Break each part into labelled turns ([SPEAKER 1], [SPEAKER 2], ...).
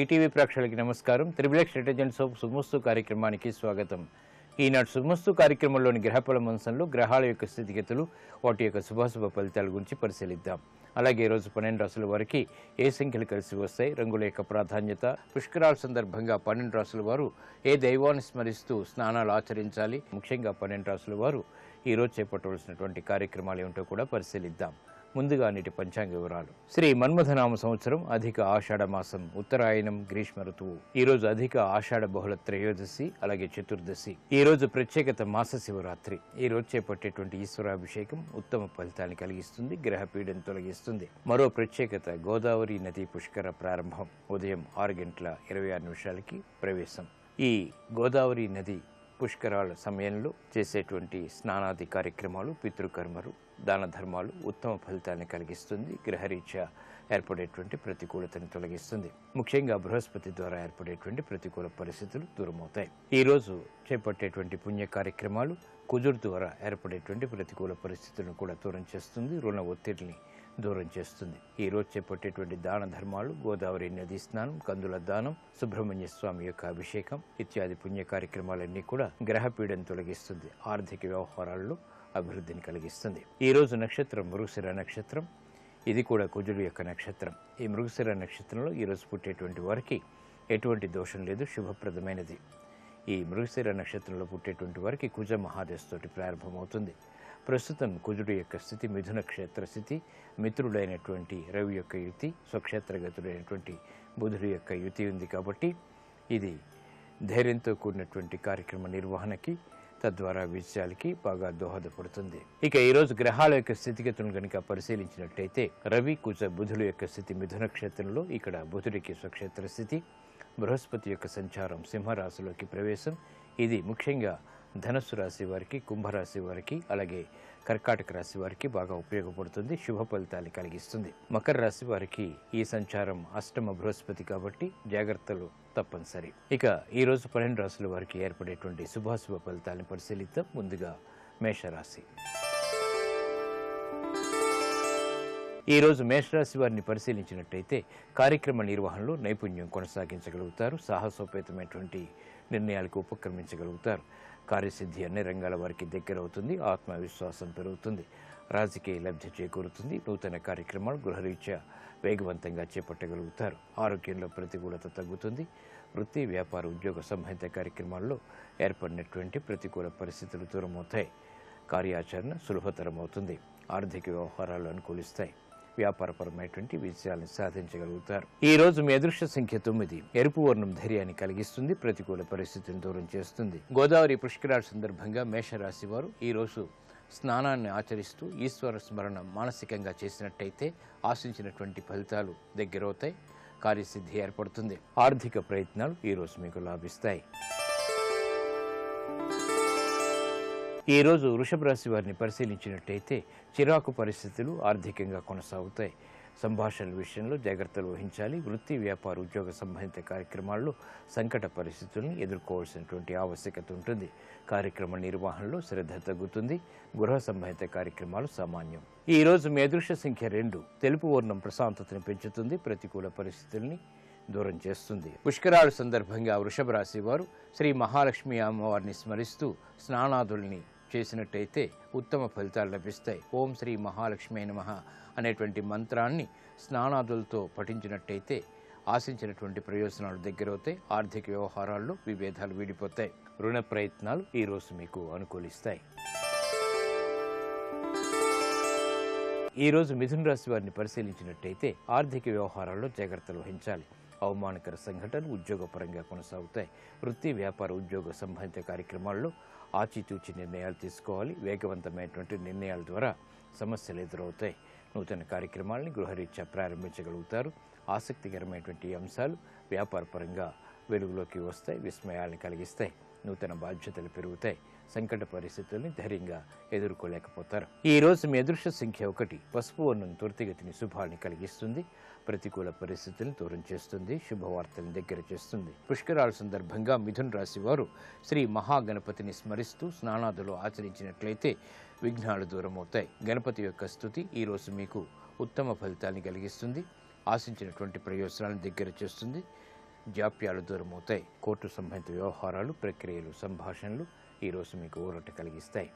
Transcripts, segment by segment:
[SPEAKER 1] ETV ప్రేక్షకులకి నమస్కారం. Triple intelligence of శుభమస్తు కార్యక్రమానికి స్వాగతం. ఈనాడు శుభమస్తు కార్యక్రమంలోని గ్రహఫల మంచంలో గ్రహాల యొక్క స్థితిగతులు, వాటి యొక్క శుభాశుభ ఫలితాల గురించి పరిశీలిద్దాం. అలాగే ఈరోజు 12 రాశుల వారికి ఏ సంఖ్యలు కలిసి వస్తాయి, రంగుల యొక్క ప్రాధాన్యత, పుష్కరాల సందర్భంగా 12 రాశుల వారు ఏ దైవాన్ని స్మరిస్తూ స్నానాలు ఆచరించాలి, ముఖ్యంగా 12 రాశుల వారు ఈరోజు చేపట్టవలసినటువంటి కార్యక్రమాలు ఏమిటో కూడా పరిశీలిద్దాం. ముందుగా నేటి పంచాంగ వివరాలు. శ్రీ మన్మథనామ సంవత్సరం అధిక ఆషాఢ మాసం, ఉత్తరాయణం, గ్రీష్మ ఋతువు. ఈ రోజు అధిక ఆషాఢ బహుళ త్రయోదశి, అలాగే చతుర్దశి. ఈ రోజు ప్రత్యేకత మాస శివరాత్రి. ఈ రోజు చేపట్టేటువంటి ఈశ్వరాభిషేకం ఉత్తమ ఫలితాన్ని కలిగిస్తుంది, గ్రహ పీడను తొలగిస్తుంది. మరో ప్రత్యేకత గోదావరి నది పుష్కర ప్రారంభం. ఉదయం 6:26 ప్రవేశం. ఈ గోదావరి నది పుష్కరాల సమయంలో చేసేటువంటి స్నానాది కార్యక్రమాలు, పితృకర్మలు, దాన ధర్మాలు ఉత్తమ ఫలితాన్ని కలిగిస్తుంది, గ్రహరీత్యా ఏర్పడేటువంటి ప్రతికూలతను తొలగిస్తుంది. ముఖ్యంగా బృహస్పతి ద్వారా ఏర్పడేటువంటి ప్రతికూల పరిస్థితులు దూరమవుతాయి. ఈ రోజు చేపట్టేటువంటి పుణ్య కార్యక్రమాలు కుజుడు ద్వారా ఏర్పడేటువంటి ప్రతికూల పరిస్థితులను కూడా దూరం చేస్తుంది, రుణ ఒత్తిడిని దూరం చేస్తుంది. ఈ రోజు చేపట్టేటువంటి దాన ధర్మాలు, గోదావరి నదీ స్నానం, కందుల దానం, సుబ్రహ్మణ్య స్వామి యొక్క అభిషేకం ఇత్యాది పుణ్య కార్యక్రమాలన్నీ కూడా గ్రహ పీడను తొలగిస్తుంది, ఆర్థిక వ్యవహారాల్లో అభివృద్ధిని కలిగిస్తుంది. ఈ రోజు నక్షత్రం మృగశిర నక్షత్రం. ఇది కూడా కుజుడు యొక్క నక్షత్రం. ఈ మృగశిర నక్షత్రంలో ఈరోజు పుట్టేటువంటి వారికి ఎటువంటి దోషం లేదు, శుభప్రదమైనది. ఈ మృగశిర నక్షత్రంలో పుట్టేటువంటి వారికి కుజ మహాదశతోటి ప్రారంభమవుతుంది. ప్రస్తుతం కుజుడు యొక్క స్థితి మిథున క్షేత్ర స్థితి, మిత్రుడైనటువంటి రవి యొక్క యుతి, స్వక్షేత్రగతుడైనటువంటి బుధుడు యొక్క యుతి ఉంది. కాబట్టి ఇది ధైర్యంతో కూడినటువంటి కార్యక్రమ నిర్వహణకి, తద్వారా విజయాలకి బాగా దోహదపడుతుంది. ఇక ఈరోజు గ్రహాల యొక్క స్థితిగతులను కనుక పరిశీలించినట్టయితే రవి, కుజ, బుధుడు యొక్క స్థితి మిథున క్షేత్రంలో, ఇక్కడ బుధుడికి స్వక్షేత్ర స్థితి, బృహస్పతి యొక్క సంచారం సింహరాశిలోకి ప్రవేశం. ఇది ముఖ్యంగా ధనస్సు రాశి వారికి, కుంభరాశి వారికి, అలాగే కర్కాటక రాశి వారికి బాగా ఉపయోగపడుతుంది, శుభ ఫలితాలు కలిగిస్తుంది. మకర రాశి వారికి ఈ సంచారం అష్టమ బృహస్పతి కాబట్టి జాగ్రత్తలు తప్పనిసరి. ఇక ఈ రోజు 12 రాశుల వారికి ఏర్పడేటువంటి శుభాశుభ ఫలితాలను పరిశీలిద్దాం. ముందుగా మేషరాశి. ఈ రోజు మేషరాశి వారిని పరిశీలించినట్టయితే కార్యక్రమ నిర్వహణలో నైపుణ్యం కొనసాగించగలుగుతారు, సాహసోపేతమైనటువంటి నిర్ణయాలకు ఉపక్రమించగలుగుతారు. కార్యసిద్ధి అన్ని రంగాల వారికి దగ్గర అవుతుంది, ఆత్మవిశ్వాసం పెరుగుతుంది, రాజకీయ లబ్ధి చేకూరుతుంది. నూతన కార్యక్రమాలు గృహరీత్యా వేగవంతంగా చేపట్టగలుగుతారు. ఆరోగ్యంలో ప్రతికూలత తగ్గుతుంది. వృత్తి, వ్యాపార, ఉద్యోగ సంబంధిత కార్యక్రమాల్లో ఏర్పడినటువంటి ప్రతికూల పరిస్థితులు దూరమవుతాయి. కార్యాచరణ సులభతరం అవుతుంది. ఆర్థిక వ్యవహారాలు అనుకూలిస్తాయి. వ్యాపారపరమైనటువంటి విజయాలను సాధించగలుగుతారు. ఈ రోజు మీ అదృష్ట సంఖ్య 9. ఎరుపు వర్ణం ధైర్యాన్ని కలిగిస్తుంది, ప్రతికూల పరిస్థితిని దూరం చేస్తుంది. గోదావరి పుష్కరాల సందర్భంగా మేషరాశి వారు ఈ రోజు స్నానాన్ని ఆచరిస్తూ ఈశ్వర స్మరణ మానసికంగా చేసినట్టయితే ఆశించినటువంటి ఫలితాలు దగ్గరవుతాయి, కార్యసిద్ధి ఏర్పడుతుంది. ఆర్థిక ప్రయత్నాలు ఈ రోజు మీకు లాభిస్తాయి. ఈ రోజు వృషభ రాశి వారిని పరిశీలించినట్టయితే చిరాకు పరిస్థితులు ఆర్థికంగా కొనసాగుతాయి. సంభాషణల విషయంలో జాగ్రత్తలు వహించాలి. వృత్తి, వ్యాపార, ఉద్యోగ సంబంధిత కార్యక్రమాల్లో సంకట పరిస్థితుల్ని ఎదుర్కోవాల్సినటువంటి ఆవశ్యకత ఉంటుంది. కార్యక్రమ నిర్వహణలో శ్రద్ధ తగ్గుతుంది. గృహ సంబంధిత కార్యక్రమాలు సామాన్యం. ఈ రోజు మీ అదృష్ట సంఖ్య 2. తెలుపు వర్ణం ప్రశాంతతను పెంచుతుంది, ప్రతికూల పరిస్థితుల్ని దూరం చేస్తుంది. పుష్కరాల సందర్భంగా వృషభ రాశి వారు శ్రీ మహాలక్ష్మి అమ్మవారిని స్మరిస్తూ స్నానాదుల్ని చేసినట్టయితే ఉత్తమ ఫలితాలు లభిస్తాయి. ఓం శ్రీ మహాలక్ష్మి నమః అనేటువంటి మంత్రాన్ని స్నానాదులతో పఠించినట్టయితే ఆశించినటువంటి ప్రయోజనాలు దగ్గరవుతాయి. ఆర్థిక వ్యవహారాల్లో విభేదాలు వీడిపోతాయి. రుణ ప్రయత్నాలు ఈ రోజు మీకు అనుకూలిస్తాయి. ఈ రోజు మిథున రాశి వారిని పరిశీలించినట్టయితే ఆర్థిక వ్యవహారాల్లో జాగ్రత్తలు వహించాలి. అవమానకర సంఘటనలు ఉద్యోగపరంగా కొనసాగుతాయి. వృత్తి, వ్యాపార, ఉద్యోగ సంబంధిత కార్యక్రమాల్లో ఆచితూచి నిర్ణయాలు తీసుకోవాలి. వేగవంతమైనటువంటి నిర్ణయాల ద్వారా సమస్యలు ఎదురవుతాయి. నూతన కార్యక్రమాలని గృహరీత్యా ప్రారంభించగలుగుతారు. ఆసక్తికరమైనటువంటి అంశాలు వ్యాపారపరంగా వెలుగులోకి వస్తాయి, విస్మయాలను కలిగిస్తాయి. నూతన బాధ్యతలు పెరుగుతాయి. సంకట పరిస్థితుల్ని ధైర్యంగా ఎదుర్కోలేకపోతారు. ఈ రోజు మీ అదృష్ట సంఖ్య 1. పసుపు వర్ణం త్వరితగతిని శుభాన్ని కలిగిస్తుంది, ప్రతికూల పరిస్థితులను దూరం చేస్తుంది, శుభవార్తలను దగ్గర చేస్తుంది. పుష్కరాల సందర్భంగా మిథున రాశి వారు శ్రీ మహాగణపతిని స్మరిస్తూ స్నానాదులు ఆచరించినట్లయితే విఘ్నాలు దూరమవుతాయి. గణపతి యొక్క స్తుతి ఈ రోజు మీకు ఉత్తమ ఫలితాన్ని కలిగిస్తుంది, ఆశించినటువంటి ప్రయోజనాలను దగ్గర చేస్తుంది. జాప్యాలు దూరమవుతాయి. కోర్టు సంబంధిత వ్యవహారాలు, ప్రక్రియలు, సంభాషణలు ఈరోజు మీకు ఊరట కలిగిస్తాయి.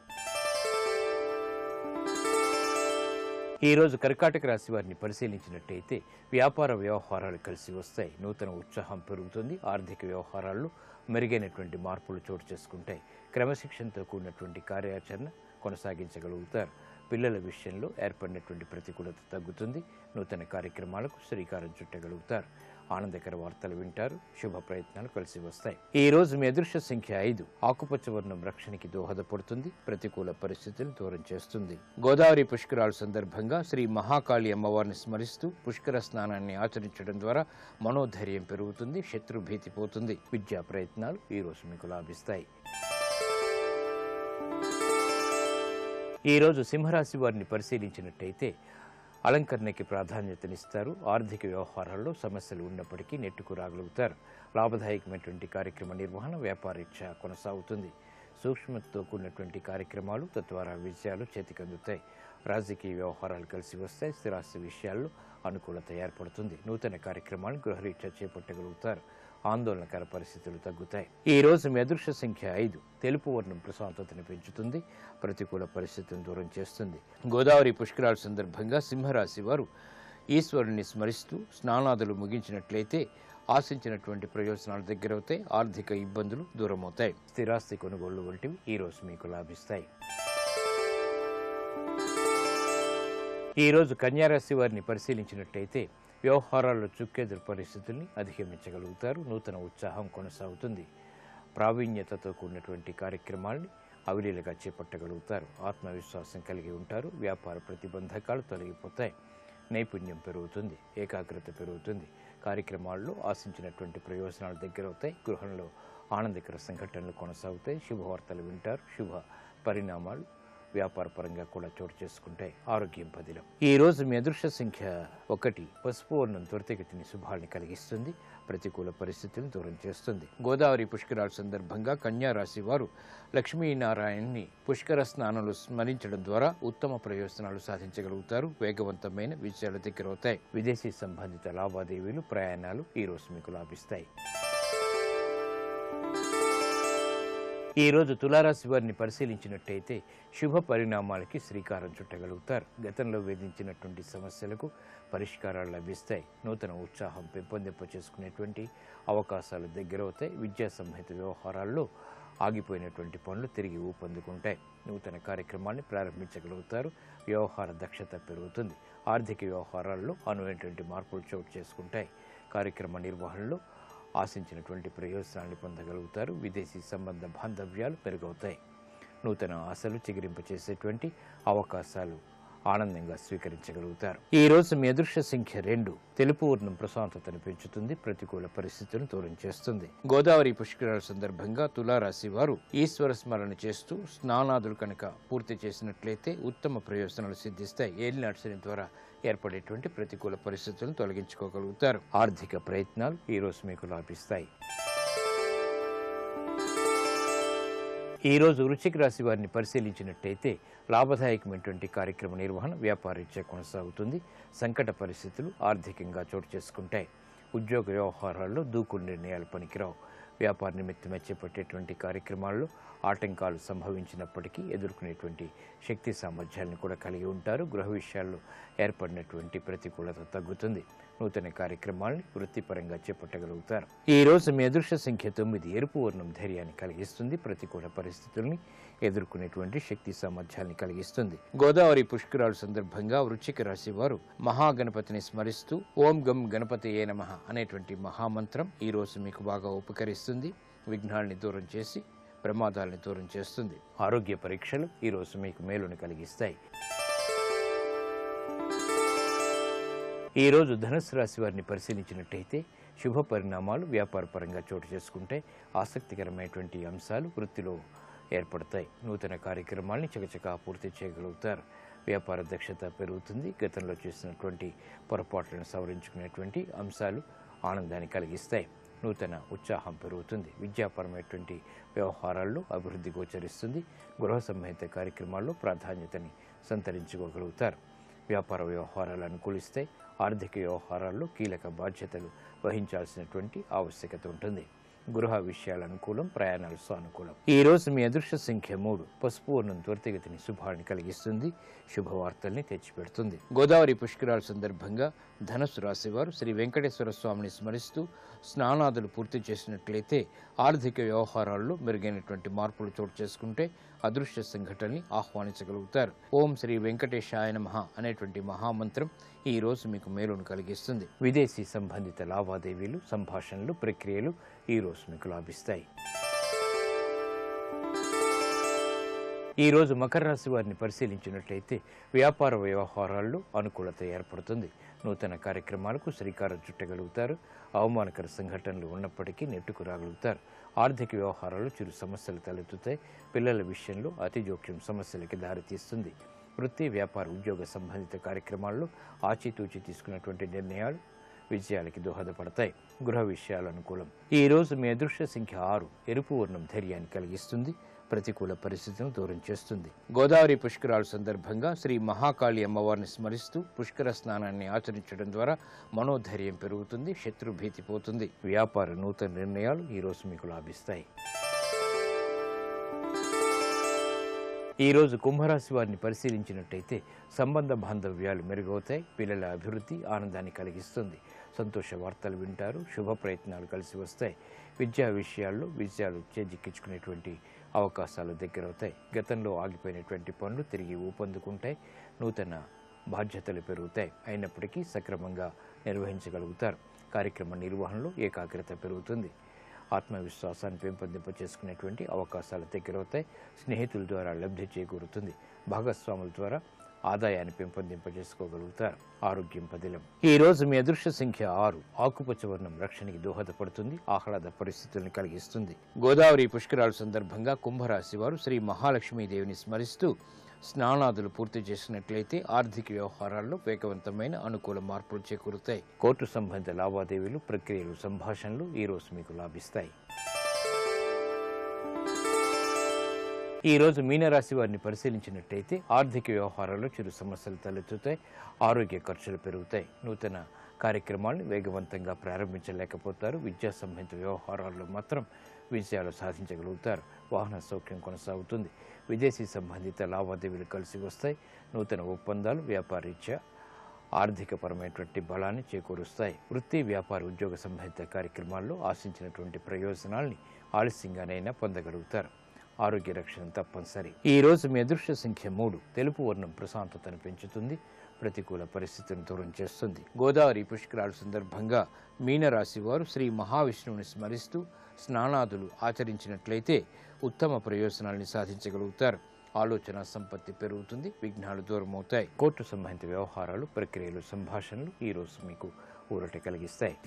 [SPEAKER 1] ఈరోజు కర్కాటక రాశి వారిని పరిశీలించినట్టయితే వ్యాపార వ్యవహారాలు కలిసి వస్తాయి. నూతన ఉత్సాహం పెరుగుతుంది. ఆర్థిక వ్యవహారాల్లో మెరుగైనటువంటి మార్పులు చోటు చేసుకుంటాయి. క్రమశిక్షణతో కూడినటువంటి కార్యాచరణ కొనసాగించగలుగుతారు. పిల్లల విషయంలో ఏర్పడినటువంటి ప్రతికూలత తగ్గుతుంది. నూతన కార్యక్రమాలకు శ్రీకారం చుట్టగలుగుతారు. ఆనందకర వార్తలు వింటారు. శుభ ప్రయత్నాలు కలిసి వస్తాయి. ఈ రోజు మీ అదృష్ట సంఖ్య 5. ఆకుపచ్చ వర్ణం రక్షణకి దోహదపడుతుంది. ప్రతికూల పరిస్థితులు దూరం చేస్తుంది. గోదావరి పుష్కరాల సందర్భంగా శ్రీ మహాకాళి అమ్మవారిని స్మరిస్తూ పుష్కర స్నానాన్ని ఆచరించడం ద్వారా మనోధైర్యం పెరుగుతుంది. శత్రు భీతి పోతుంది. విద్యా ప్రయత్నాలు ఈ రోజు మీకు లాభిస్తాయి. ఈరోజు సింహరాశి వారిని పరిశీలించినట్టయితే అలంకరణకి ప్రాధాన్యతనిస్తారు. ఆర్థిక వ్యవహారాల్లో సమస్యలు ఉన్నప్పటికీ నెట్టుకు రాగలుగుతారు. లాభదాయకమైనటువంటి కార్యక్రమ నిర్వహణ వ్యాపారీక్ష కొనసాగుతుంది. సూక్ష్మతతో కూడినటువంటి కార్యక్రమాలు తద్వారా విజయాలు చేతికందుతాయి. రాజకీయ వ్యవహారాలు కలిసి వస్తాయి. స్థిరాస్తి విషయాల్లో అనుకూలత ఏర్పడుతుంది. నూతన కార్యక్రమాలను గృహరీత్యా చేపట్టగలుగుతారు. ఆందోళనకర పరిస్థితులు తగ్గుతాయి. ఈ రోజు మీ అదృష్ట సంఖ్య 5. తెలుపు వర్ణం ప్రశాంతతను పెంచుతుంది. ప్రతికూల పరిస్థితులను దూరం చేస్తుంది. గోదావరి పుష్కరాల సందర్భంగా సింహరాశి వారు ఈశ్వరుని స్మరిస్తూ స్నానాదులు ముగించినట్లయితే ఆశించినటువంటి ప్రయోజనాలు దగ్గరవుతాయి. ఆర్థిక ఇబ్బందులు దూరమవుతాయి. స్థిరాస్తి కొనుగోళ్లు వంటివి ఈ రోజు మీకు లాభిస్తాయి. ఈ రోజు కన్యారాశి వారిని పరిశీలించినట్టయితే వ్యవహారాల్లో చుక్కెదురు పరిస్థితుల్ని అధిగమించగలుగుతారు. నూతన ఉత్సాహం కొనసాగుతుంది. ప్రావీణ్యతతో కూడినటువంటి కార్యక్రమాల్ని అవలీలగా చేపట్టగలుగుతారు. ఆత్మవిశ్వాసం కలిగి ఉంటారు. వ్యాపార ప్రతిబంధకాలు తొలగిపోతాయి. నైపుణ్యం పెరుగుతుంది. ఏకాగ్రత పెరుగుతుంది. కార్యక్రమాల్లో ఆశించినటువంటి ప్రయోజనాలు దగ్గరవుతాయి. గృహంలో ఆనందకర సంఘటనలు కొనసాగుతాయి. శుభవార్తలు వింటారు. శుభ పరిణామాలు వ్యాపార పరంగా కూడా చోటు చేసుకుంటాయి. ఆరోగ్యం పదిలం. ఈ రోజు మీ అదృష్ట సంఖ్య 1. పసుపు వర్ణం త్వరితగతిని శుభాల్ని కలిగిస్తుంది. ప్రతికూల పరిస్థితులను దూరం చేస్తుంది. గోదావరి పుష్కరాల సందర్భంగా కన్యా రాశి వారు లక్ష్మీనారాయణని పుష్కర స్నానాలు స్మరించడం ద్వారా ఉత్తమ ప్రయోజనాలు సాధించగలుగుతారు. వేగవంతమైన విజయాల దగ్గరవుతాయి. విదేశీ సంబంధిత లావాదేవీలు, ప్రయాణాలు ఈ రోజు మీకు లాభిస్తాయి. ఈ రోజు తులారాశి వారిని పరిశీలించినట్టయితే శుభ పరిణామాలకి శ్రీకారం చుట్టగలుగుతారు. గతంలో వేధించినటువంటి సమస్యలకు పరిష్కారాలు లభిస్తాయి. నూతన ఉత్సాహం పెంపొందింపచేసుకునేటువంటి అవకాశాలు దగ్గరవుతాయి. విద్యా సంహిత వ్యవహారాల్లో ఆగిపోయినటువంటి పనులు తిరిగి ఊపందుకుంటాయి. నూతన కార్యక్రమాన్ని ప్రారంభించగలుగుతారు. వ్యవహార దక్షత పెరుగుతుంది. ఆర్థిక వ్యవహారాల్లో అనువైనటువంటి మార్పులు చోటు చేసుకుంటాయి. కార్యక్రమ నిర్వహణలో ఆశించినటువంటి ప్రయోజనాలను పొందగలుగుతారు. విదేశీ సంబంధ బాంధవ్యాలు పెరుగవుతాయి. నూతన ఆశలు చిగురింపచేసేటువంటి అవకాశాలు ఆనందంగా స్వీకరించగలుగుతారు. ఈ రోజు మీ అదృష్ట సంఖ్య 2. తెలుపు వర్ణం ప్రశాంతతను పెంచుతుంది. ప్రతికూల పరిస్థితులను దూరం చేస్తుంది. గోదావరి పుష్కరాల సందర్భంగా తులారాశి వారు ఈశ్వర స్మరణ చేస్తూ స్నానాదులు కనుక పూర్తి చేసినట్లయితే ఉత్తమ ప్రయోజనాలు సిద్ధిస్తాయి. ఏలినాటి శని ద్వారా ఏర్పడేటువంటి ప్రతికూల పరిస్థితులను తొలగించుకోగలుగుతారు. ఆర్థిక ప్రయత్నాలు ఈ రోజు మీకు లాభిస్తాయి. ఈ రోజు వృశ్చిక రాశి వారిని పరిశీలించినట్టయితే లాభదాయకమైనటువంటి కార్యక్రమ నిర్వహణ వ్యాపారీత్యా కొనసాగుతుంది. సంకట పరిస్థితులు ఆర్థికంగా చోటు చేసుకుంటాయి. ఉద్యోగ వ్యవహారాల్లో దూకుడు నిర్ణయాలు పనికిరావు. వ్యాపార నిమిత్తమే చేపట్టేటువంటి కార్యక్రమాల్లో ఆటంకాలు సంభవించినప్పటికీ ఎదుర్కొనేటువంటి శక్తి సామర్థ్యాలను కూడా కలిగి ఉంటారు. గృహ విషయాల్లో ఏర్పడినటువంటి ప్రతికూలత తగ్గుతుంది. నూతన కార్యక్రమాలను వృత్తిపరంగా చేపట్టగలుగుతారు. ఈ రోజు మీ అదృష్ట సంఖ్య 9. ఎరుపు వర్ణం ధైర్యాన్ని కలిగిస్తుంది. ప్రతికూల పరిస్థితుల్ని ఎదుర్కొనేటువంటి శక్తి సామర్థ్యాన్ని కలిగిస్తుంది. గోదావరి పుష్కరాల సందర్భంగా వృశ్చిక రాశి వారు మహాగణపతిని స్మరిస్తూ ఓం గం గణపతియే నమః అనేటువంటి మహామంత్రం ఈ రోజు మీకు బాగా ఉపకరిస్తుంది. విఘ్నాల్ని దూరం చేసి ప్రమాదాలను దూరం చేస్తుంది. ఆరోగ్య పరీక్షలు ఈ రోజు మీకు మేలును కలిగిస్తాయి. ఈ రోజు ధనుస్సు రాశి వారిని పరిశీలించినట్టయితే శుభ పరిణామాలు వ్యాపార పరంగా చోటు చేసుకుంటే ఆసక్తికరమైనటువంటి అంశాలు వృత్తిలో ఏర్పడతాయి. నూతన కార్యక్రమాల్ని చకచకా పూర్తి చేయగలుగుతారు. వ్యాపార దక్షత పెరుగుతుంది. గతంలో చేసినటువంటి పొరపాట్లను సవరించుకునేటువంటి అంశాలు ఆనందాన్ని కలిగిస్తాయి. నూతన ఉత్సాహం పెరుగుతుంది. విద్యాపరమైనటువంటి వ్యవహారాల్లో అభివృద్ధి గోచరిస్తుంది. గృహ సంబంధిత కార్యక్రమాల్లో ప్రాధాన్యతని సంతరించుకోగలుగుతారు. వ్యాపార వ్యవహారాలు అనుకూలిస్తాయి. ఆర్థిక వ్యవహారాల్లో కీలక బాధ్యతలు వహించాల్సినటువంటి ఆవశ్యకత ఉంటుంది. గృహ విషయాల అనుకూలం, ప్రయాణాలు సానుకూలం. ఈ రోజు మీ అదృష్ట సంఖ్య 3. పసుపు వర్ణం త్వరితగతిని శుభాన్ని కలిగిస్తుంది, శుభవార్తల్ని తెచ్చిపెడుతుంది. గోదావరి పుష్కరాల సందర్భంగా ధనుసు రాశివారు శ్రీ వెంకటేశ్వర స్వామిని స్మరిస్తూ స్నానాదులు పూర్తి చేసినట్లయితే ఆర్థిక వ్యవహారాల్లో మెరుగైనటువంటి మార్పులు చోటు చేసుకుంటే అదృష్ట సంఘటనని ఆహ్వానించగలుగుతారు. ఓం శ్రీ వెంకటేశాయ నమః అనేటువంటి మహామంత్రం ఈ రోజు మీకు మేలును కలిగిస్తుంది. విదేశీ సంబంధిత లావాదేవీలు, సంభాషణలు, ప్రక్రియలు ఈ రోజు మీకు లాభిస్తాయి. ఈ రోజు మకర రాశి వారిని పరిశీలించినట్లయితే వ్యాపార వ్యవహారాల్లో అనుకూలత ఏర్పడుతుంది. నూతన కార్యక్రమాలకు శ్రీకారం చుట్టగలుగుతారు. అవమానకర సంఘటనలు ఉన్నప్పటికీ నెట్టుకు రాగలుగుతారు. ఆర్థిక వ్యవహారాలు చిరు సమస్యలు తలెత్తుతాయి. పిల్లల విషయంలో అతి జోక్యం సమస్యలకి దారితీస్తుంది. వృత్తి, వ్యాపార, ఉద్యోగ సంబంధిత కార్యక్రమాల్లో ఆచితూచి తీసుకున్నటువంటి నిర్ణయాలు విజయాలకి దోహదపడతాయి. గృహ విషయాలు అనుకూలం. ఈ రోజు మీ అదృష్ట సంఖ్య 6. ఎరుపు వర్ణం ధైర్యాన్ని కలిగిస్తుంది, ప్రతికూల పరిస్థితులను దూరం చేస్తుంది. గోదావరి పుష్కరాల సందర్భంగా శ్రీ మహాకాళి అమ్మవారిని స్మరిస్తూ పుష్కర స్నానాన్ని ఆచరించడం ద్వారా మనోధైర్యం పెరుగుతుంది, శత్రుభీతి పోతుంది. వ్యాపార నూతన నిర్ణయాలు ఈ రోజు మీకు లాభిస్తాయి. ఈ రోజు కుంభరాశి వారిని పరిశీలించినట్టయితే సంబంధ బాంధవ్యాలు మెరుగవుతాయి. పిల్లల అభివృద్ధి ఆనందాన్ని కలిగిస్తుంది. సంతోష వార్తలు వింటారు. శుభ ప్రయత్నాలు కలిసి వస్తాయి. విద్యా విషయాల్లో విజయాలు చేజిక్కించుకునేటువంటి అవకాశాలు దగ్గరవుతాయి. గతంలో ఆగిపోయినటువంటి పనులు తిరిగి ఊపందుకుంటాయి. నూతన బాధ్యతలు పెరుగుతాయి. అయినప్పటికీ సక్రమంగా నిర్వహించగలుగుతారు. కార్యక్రమ నిర్వహణలో ఏకాగ్రత పెరుగుతుంది. ఆత్మవిశ్వాసాన్ని పెంపొందింప చేసుకునేటువంటి అవకాశాలు దగ్గరవుతాయి. స్నేహితుల ద్వారా లబ్ధి చేకూరుతుంది. భాగస్వాముల ద్వారా ఆదాయాన్ని పెంపొందింపజేసుకోగలుగుతారు. ఆరోగ్యం పదిలం. ఈ రోజు మీ అదృష్ట సంఖ్య 6. ఆకుపచ్చ వర్ణం రక్షణకి దోహదపడుతుంది, ఆహ్లాద పరిస్థితులను కలిగిస్తుంది. గోదావరి పుష్కరాల సందర్భంగా కుంభరాశి వారు శ్రీ మహాలక్ష్మీదేవిని స్మరిస్తూ స్నానాదులు పూర్తి చేసినట్లయితే ఆర్థిక వ్యవహారాల్లో వేగవంతమైన అనుకూల మార్పులు చేకూరుతాయి. కోర్టు సంబంధిత లావాదేవీలు, ప్రక్రియలు, సంభాషణలు ఈ రోజు మీకు లాభిస్తాయి. ఈ రోజు మీనరాశి వారిని పరిశీలించినట్టయితే ఆర్థిక వ్యవహారాల్లో చిరు సమస్యలు తలెత్తుతాయి. ఆరోగ్య ఖర్చులు పెరుగుతాయి. నూతన కార్యక్రమాలను వేగవంతంగా ప్రారంభించలేకపోతారు. విద్యా సంబంధిత వ్యవహారాల్లో మాత్రం విజయాలు సాధించగలుగుతారు. వాహన సౌఖ్యం కొనసాగుతుంది. విదేశీ సంబంధిత లావాదేవీలు కలిసి వస్తాయి. నూతన ఒప్పందాలు వ్యాపారరీత్యా ఆర్థికపరమైనటువంటి బలాన్ని చేకూరుస్తాయి. వృత్తి, వ్యాపార, ఉద్యోగ సంబంధిత కార్యక్రమాల్లో ఆశించినటువంటి ప్రయోజనాల్ని ఆలస్యంగానైనా పొందగలుగుతారు. ఆరోగ్య రక్షణ తప్పనిసరి. ఈ రోజు మీ అదృష్ట సంఖ్య 3. తెలుపు వర్ణం ప్రశాంతతను పెంచుతుంది, ప్రతికూల పరిస్థితులను దూరం చేస్తుంది. గోదావరి పుష్కరాల సందర్భంగా మీనరాశి వారు శ్రీ మహావిష్ణువుని స్మరిస్తూ స్నానాదులు ఆచరించినట్లయితే ఉత్తమ ప్రయోజనాల్ని సాధించగలుగుతారు. ఆలోచన సంపత్తి పెరుగుతుంది, విఘ్నాలు దూరమవుతాయి. కోర్టు సంబంధిత వ్యవహారాలు, ప్రక్రియలు, సంభాషణలు ఈ రోజు మీకు ఊరట కలిగిస్తాయి.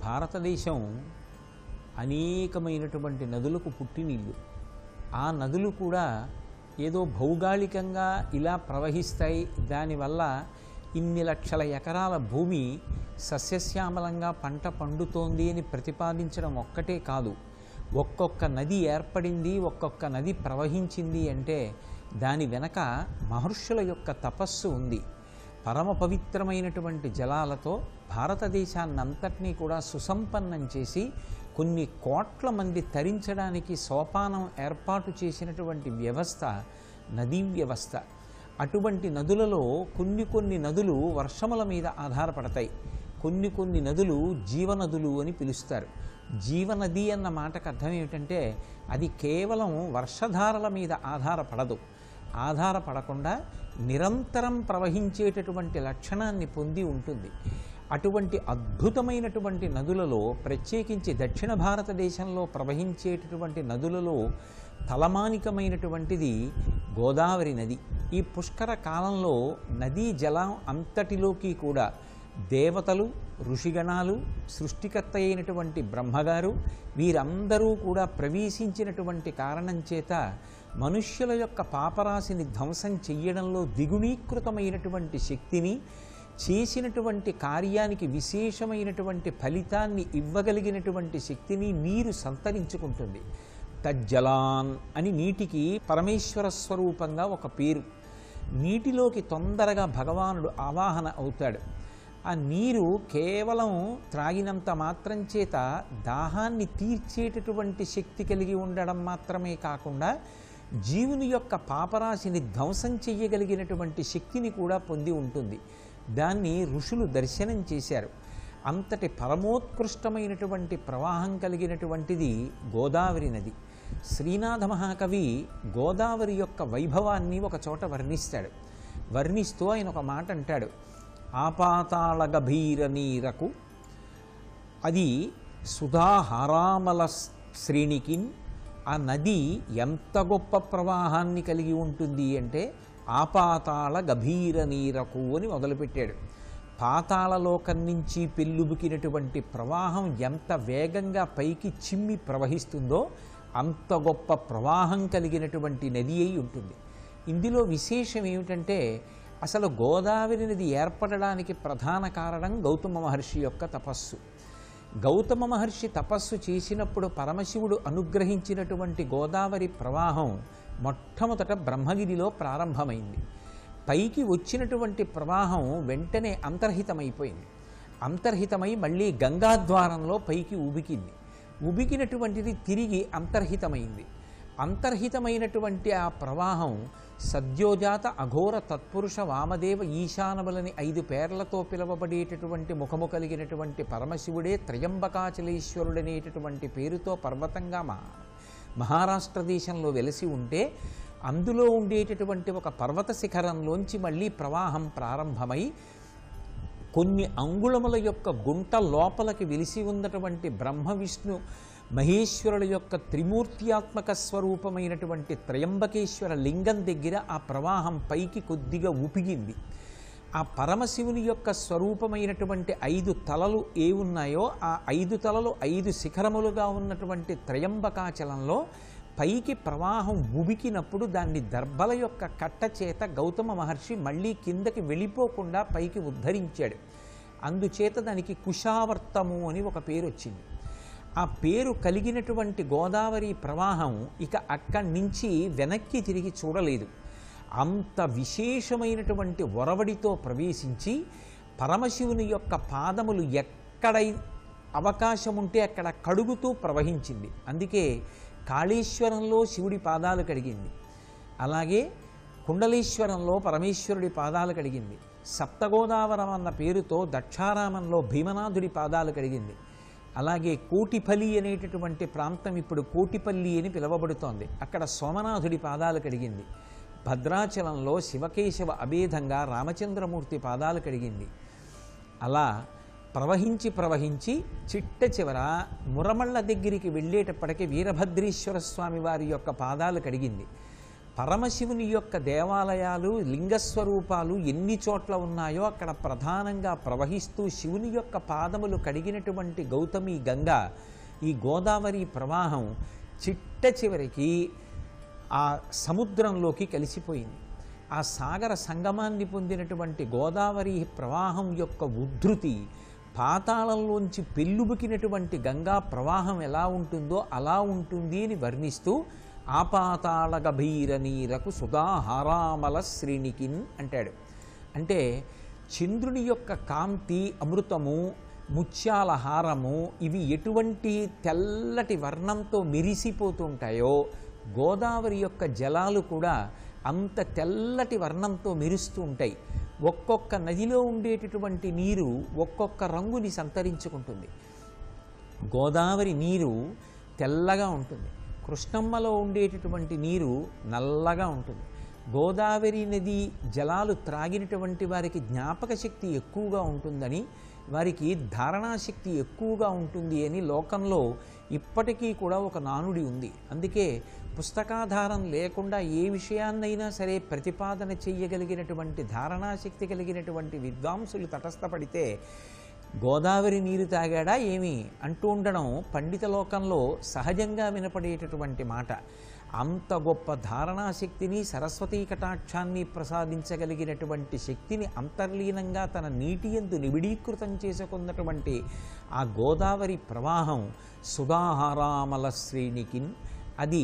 [SPEAKER 2] భారతదేశం అనేకమైనటువంటి నదులకు పుట్టినిల్లు. ఆ నదులు కూడా ఏదో భౌగోళికంగా ఇలా ప్రవహిస్తాయి, దానివల్ల ఇన్ని లక్షల ఎకరాల భూమి సస్యశ్యామలంగా పంట పండుతోంది అని ప్రతిపాదించడం ఒక్కటే కాదు. ఒక్కొక్క నది ఏర్పడింది, ఒక్కొక్క నది ప్రవహించింది అంటే దాని వెనక మహర్షుల యొక్క తపస్సు ఉంది. పరమ పవిత్రమైనటువంటి జలాలతో భారతదేశాన్నంతటినీ కూడా సుసంపన్నం చేసి కొన్ని కోట్ల మంది తరించడానికి సోపానం ఏర్పాటు చేసినటువంటి వ్యవస్థ నదీ వ్యవస్థ. అటువంటి నదులలో కొన్ని నదులు వర్షముల మీద ఆధారపడతాయి. కొన్ని నదులు జీవనదులు అని పిలుస్తారు. జీవనది అన్న మాటకు అర్థం ఏమిటంటే అది కేవలం వర్షధారల మీద ఆధారపడదు. ఆధారపడకుండా నిరంతరం ప్రవహించేటటువంటి లక్షణాన్ని పొంది ఉంటుంది. అటువంటి అద్భుతమైనటువంటి నదులలో ప్రత్యేకించి దక్షిణ భారతదేశంలో ప్రవహించేటటువంటి నదులలో తలమానికమైనటువంటిది గోదావరి నది. ఈ పుష్కర కాలంలో నదీ జలం అంతటిలోకి కూడా దేవతలు, ఋషిగణాలు, సృష్టికర్త అయినటువంటి బ్రహ్మగారు వీరందరూ కూడా ప్రవేశించినటువంటి కారణం చేత మనుష్యుల యొక్క పాపరాశిని ధ్వంసం చెయ్యడంలో ద్విగుణీకృతమైనటువంటి శక్తిని, చేసినటువంటి కార్యానికి విశేషమైనటువంటి ఫలితాన్ని ఇవ్వగలిగినటువంటి శక్తిని నీరు సంతరించుకుంటుంది. తజ్జలాన్ అని నీటికి పరమేశ్వర స్వరూపంగా ఒక పేరు. నీటిలోకి తొందరగా భగవానుడు ఆవాహన అవుతాడు. ఆ నీరు కేవలం త్రాగినంత మాత్రం చేత దాహాన్ని తీర్చేటటువంటి శక్తి కలిగి ఉండడం మాత్రమే కాకుండా జీవుని యొక్క పాపరాశిని ధ్వంసం చెయ్యగలిగినటువంటి శక్తిని కూడా పొంది ఉంటుంది. దాన్ని ఋషులు దర్శనం చేశారు. అంతటి పరమోత్కృష్టమైనటువంటి ప్రవాహం కలిగినటువంటిది గోదావరి నది. శ్రీనాథ మహాకవి గోదావరి యొక్క వైభవాన్ని ఒక చోట వర్ణిస్తాడు. వర్ణిస్తూ ఆయన ఒక మాట అంటాడు, ఆపాతాళ గభీర నీరకు అది సుధాహారామల శ్రేణికిన్. ఆ నది ఎంత గొప్ప ప్రవాహాన్ని కలిగి ఉంటుంది అంటే ఆపాతాళ గభీర నీరకు అని మొదలుపెట్టాడు. పాతాళలోకం నుంచి పెళ్ళుబుకినటువంటి ప్రవాహం ఎంత వేగంగా పైకి చిమ్మి ప్రవహిస్తుందో అంత గొప్ప ప్రవాహం కలిగినటువంటి నది అయి ఉంటుంది. ఇందులో విశేషం ఏమిటంటే అసలు గోదావరి నది ఏర్పడడానికి ప్రధాన కారణం గౌతమ మహర్షి యొక్క తపస్సు. గౌతమ మహర్షి తపస్సు చేసినప్పుడు పరమశివుడు అనుగ్రహించినటువంటి గోదావరి ప్రవాహం మొట్టమొదట బ్రహ్మగిరిలో ప్రారంభమైంది. పైకి వచ్చినటువంటి ప్రవాహం వెంటనే అంతర్హితమైపోయింది. అంతర్హితమై మళ్ళీ గంగాద్వారంలో పైకి ఉబికింది. ఉబికినటువంటిది తిరిగి అంతర్హితమైంది. అంతర్హితమైనటువంటి ఆ ప్రవాహం సద్యోజాత అఘోర తత్పురుష వామదేవ ఈశానములని 5 పేర్లతో పిలువబడేటటువంటి ముఖము కలిగినటువంటి పరమశివుడే త్రయంబకాచలేశ్వరుడనేటటువంటి పేరుతో పర్వతంగా మహారాష్ట్ర దేశంలో వెలసి ఉంటే అందులో ఉండేటటువంటి ఒక పర్వత శిఖరంలోంచి మళ్ళీ ప్రవాహం ప్రారంభమై కొన్ని అంగుళముల యొక్క గుంట లోపలికి వెలిసి ఉన్నటువంటి బ్రహ్మ విష్ణు మహేశ్వరుల యొక్క త్రిమూర్త్యాత్మక స్వరూపమైనటువంటి త్రయంబకేశ్వర లింగం దగ్గర ఆ ప్రవాహం పైకి కొద్దిగా ఉపిగింది. ఆ పరమశివుని యొక్క స్వరూపమైనటువంటి 5 తలలు ఏ ఉన్నాయో ఆ 5 తలలు 5 శిఖరములుగా ఉన్నటువంటి త్రయంబకాచలంలో పైకి ప్రవాహం ఉబికినప్పుడు దాన్ని దర్భల యొక్క కట్ట చేత గౌతమ మహర్షి మళ్ళీ కిందకి వెళ్ళిపోకుండా పైకి ఉద్ధరించాడు. అందుచేత దానికి కుశావర్తము అని ఒక పేరు వచ్చింది. ఆ పేరు కలిగినటువంటి గోదావరి ప్రవాహం ఇక అక్కడి నుంచి వెనక్కి తిరిగి చూడలేదు. అంత విశేషమైనటువంటి ఒరవడితో ప్రవేశించి పరమశివుని యొక్క పాదములు ఎక్కడ అవకాశం ఉంటే అక్కడ కడుగుతూ ప్రవహించింది. అందుకే కాళేశ్వరంలో శివుడి పాదాలు కడిగింది, అలాగే కుండలేశ్వరంలో పరమేశ్వరుడి పాదాలు కడిగింది, సప్తగోదావరం అన్న పేరుతో దక్షారామంలో భీమనాథుడి పాదాలు కడిగింది, అలాగే కోటిపల్లి అనేటటువంటి ప్రాంతం ఇప్పుడు కోటిపల్లి అని పిలువబడుతోంది, అక్కడ సోమనాథుడి పాదాలు కడిగింది, భద్రాచలంలో శివకేశవ అభేదంగా రామచంద్రమూర్తి పాదాలు కడిగింది. అలా ప్రవహించి చిట్ట చివర మురమళ్ళ దగ్గరికి వెళ్ళేటప్పటికీ వీరభద్రేశ్వర స్వామి వారి యొక్క పాదాలు కడిగింది. పరమశివుని యొక్క దేవాలయాలు లింగస్వరూపాలు ఎన్ని చోట్ల ఉన్నాయో అక్కడ ప్రధానంగా ప్రవహిస్తూ శివుని యొక్క పాదములు కడిగినటువంటి గౌతమి గంగ ఈ గోదావరి ప్రవాహం చిట్ట చివరికి ఆ సముద్రంలోకి కలిసిపోయింది. ఆ సాగర సంగమాన్ని పొందినటువంటి గోదావరి ప్రవాహం యొక్క ఉద్ధృతి పాతాళంలోంచి పెళ్ళుబుకినటువంటి గంగా ప్రవాహం ఎలా ఉంటుందో అలా ఉంటుంది అని వర్ణిస్తూ ఆపాతాళ గభీర నీరకు సుధాహారామల శ్రేణికిన్ అంటాడు. అంటే చంద్రుని యొక్క కాంతి అమృతము ముత్యాల హారము ఇవి ఎటువంటి తెల్లటి వర్ణంతో మెరిసిపోతుంటాయో గోదావరి యొక్క జలాలు కూడా అంత తెల్లటి వర్ణంతో మెరుస్తూ ఉంటాయి. ఒక్కొక్క నదిలో ఉండేటటువంటి నీరు ఒక్కొక్క రంగుని సంతరించుకుంటుంది. గోదావరి నీరు తెల్లగా ఉంటుంది, కృష్ణమ్మలో ఉండేటటువంటి నీరు నల్లగా ఉంటుంది. గోదావరి నది జలాలు త్రాగినటువంటి వారికి జ్ఞాపక శక్తి ఎక్కువగా ఉంటుందని, వారికి ధారణాశక్తి ఎక్కువగా ఉంటుంది అని లోకంలో ఇప్పటికీ కూడా ఒక నానుడి ఉంది. అందుకే పుస్తకాధారం లేకుండా ఏ విషయాన్నైనా సరే ప్రతిపాదన చెయ్యగలిగినటువంటి ధారణాశక్తి కలిగినటువంటి విద్వాంసులు తటస్థపడితే గోదావరి నీరు తాగాడా ఏమి అంటూ ఉండడం పండిత లోకంలో సహజంగా వినపడేటటువంటి మాట. అంత గొప్ప ధారణాశక్తిని, సరస్వతీ కటాక్షాన్ని ప్రసాదించగలిగినటువంటి శక్తిని అంతర్లీనంగా తన నీటి యందు నిబిడీకృతం చేసుకున్నటువంటి ఆ గోదావరి ప్రవాహం సుధాహారామల శ్రేణికిన్, అది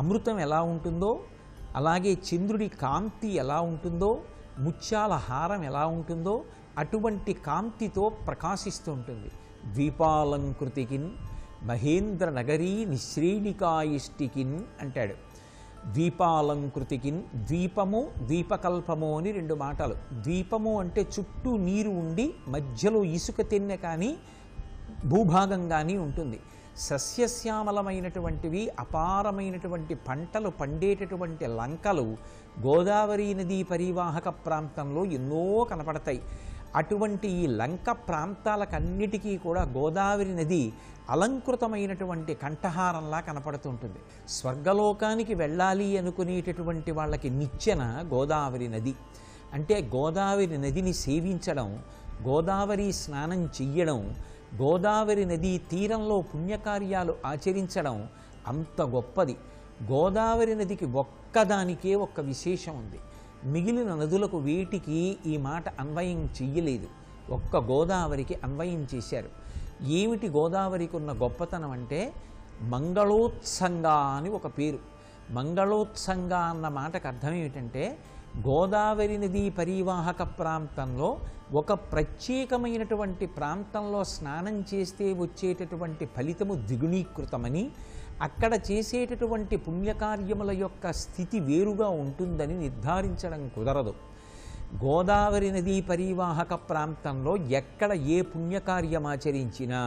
[SPEAKER 2] అమృతం ఎలా ఉంటుందో, అలాగే చంద్రుడి కాంతి ఎలా ఉంటుందో, ముత్యాల హారం ఎలా ఉంటుందో అటువంటి కాంతితో ప్రకాశిస్తూ ఉంటుంది. ద్వీపాలంకృతికిన్ మహేంద్ర నగరీ నిశ్రేణికాయిష్టికిన్ అంటాడు. ద్వీపాలంకృతికిన్, ద్వీపము ద్వీపకల్పము అని 2 మాటలు. ద్వీపము అంటే చుట్టూ నీరు ఉండి మధ్యలో ఇసుక తెన్నె కానీ భూభాగం కానీ ఉంటుంది. సస్యశ్యామలమైనటువంటివి, అపారమైనటువంటి పంటలు పండేటటువంటి లంకలు గోదావరి నదీ పరివాహక ప్రాంతంలో ఎన్నో కనపడతాయి. అటువంటి ఈ లంక ప్రాంతాలకన్నిటికీ కూడా గోదావరి నది అలంకృతమైనటువంటి కంఠహారంలా కనపడుతుంటుంది. స్వర్గలోకానికి వెళ్ళాలి అనుకునేటటువంటి వాళ్ళకి నిచ్చెన గోదావరి నది. అంటే గోదావరి నదిని సేవించడం, గోదావరి స్నానం చెయ్యడం, గోదావరి నదీ తీరంలో పుణ్యకార్యాలు ఆచరించడం అంత గొప్పది. గోదావరి నదికి ఒక్కదానికే ఒక్క విశేషం ఉంది. మిగిలిన నదులకు వేటికి ఈ మాట అన్వయం చెయ్యలేదు. ఒక్క గోదావరికి అన్వయం చేశారు. ఏమిటి గోదావరికి ఉన్న గొప్పతనం అంటే మంగళోత్సంగా అని ఒక పేరు. మంగళోత్సంగా అన్న మాటకు అర్థం ఏమిటంటే గోదావరి నదీ పరివాహక ప్రాంతంలో ఒక ప్రత్యేకమైనటువంటి ప్రాంతంలో స్నానం చేస్తే వచ్చేటటువంటి ఫలితము ద్విగుణీకృతమని, అక్కడ చేసేటటువంటి పుణ్యకార్యముల యొక్క స్థితి వేరుగా ఉంటుందని నిర్ధారించడం కుదరదు. గోదావరి నదీ పరివాహక ప్రాంతంలో ఎక్కడ ఏ పుణ్యకార్యం ఆచరించినా,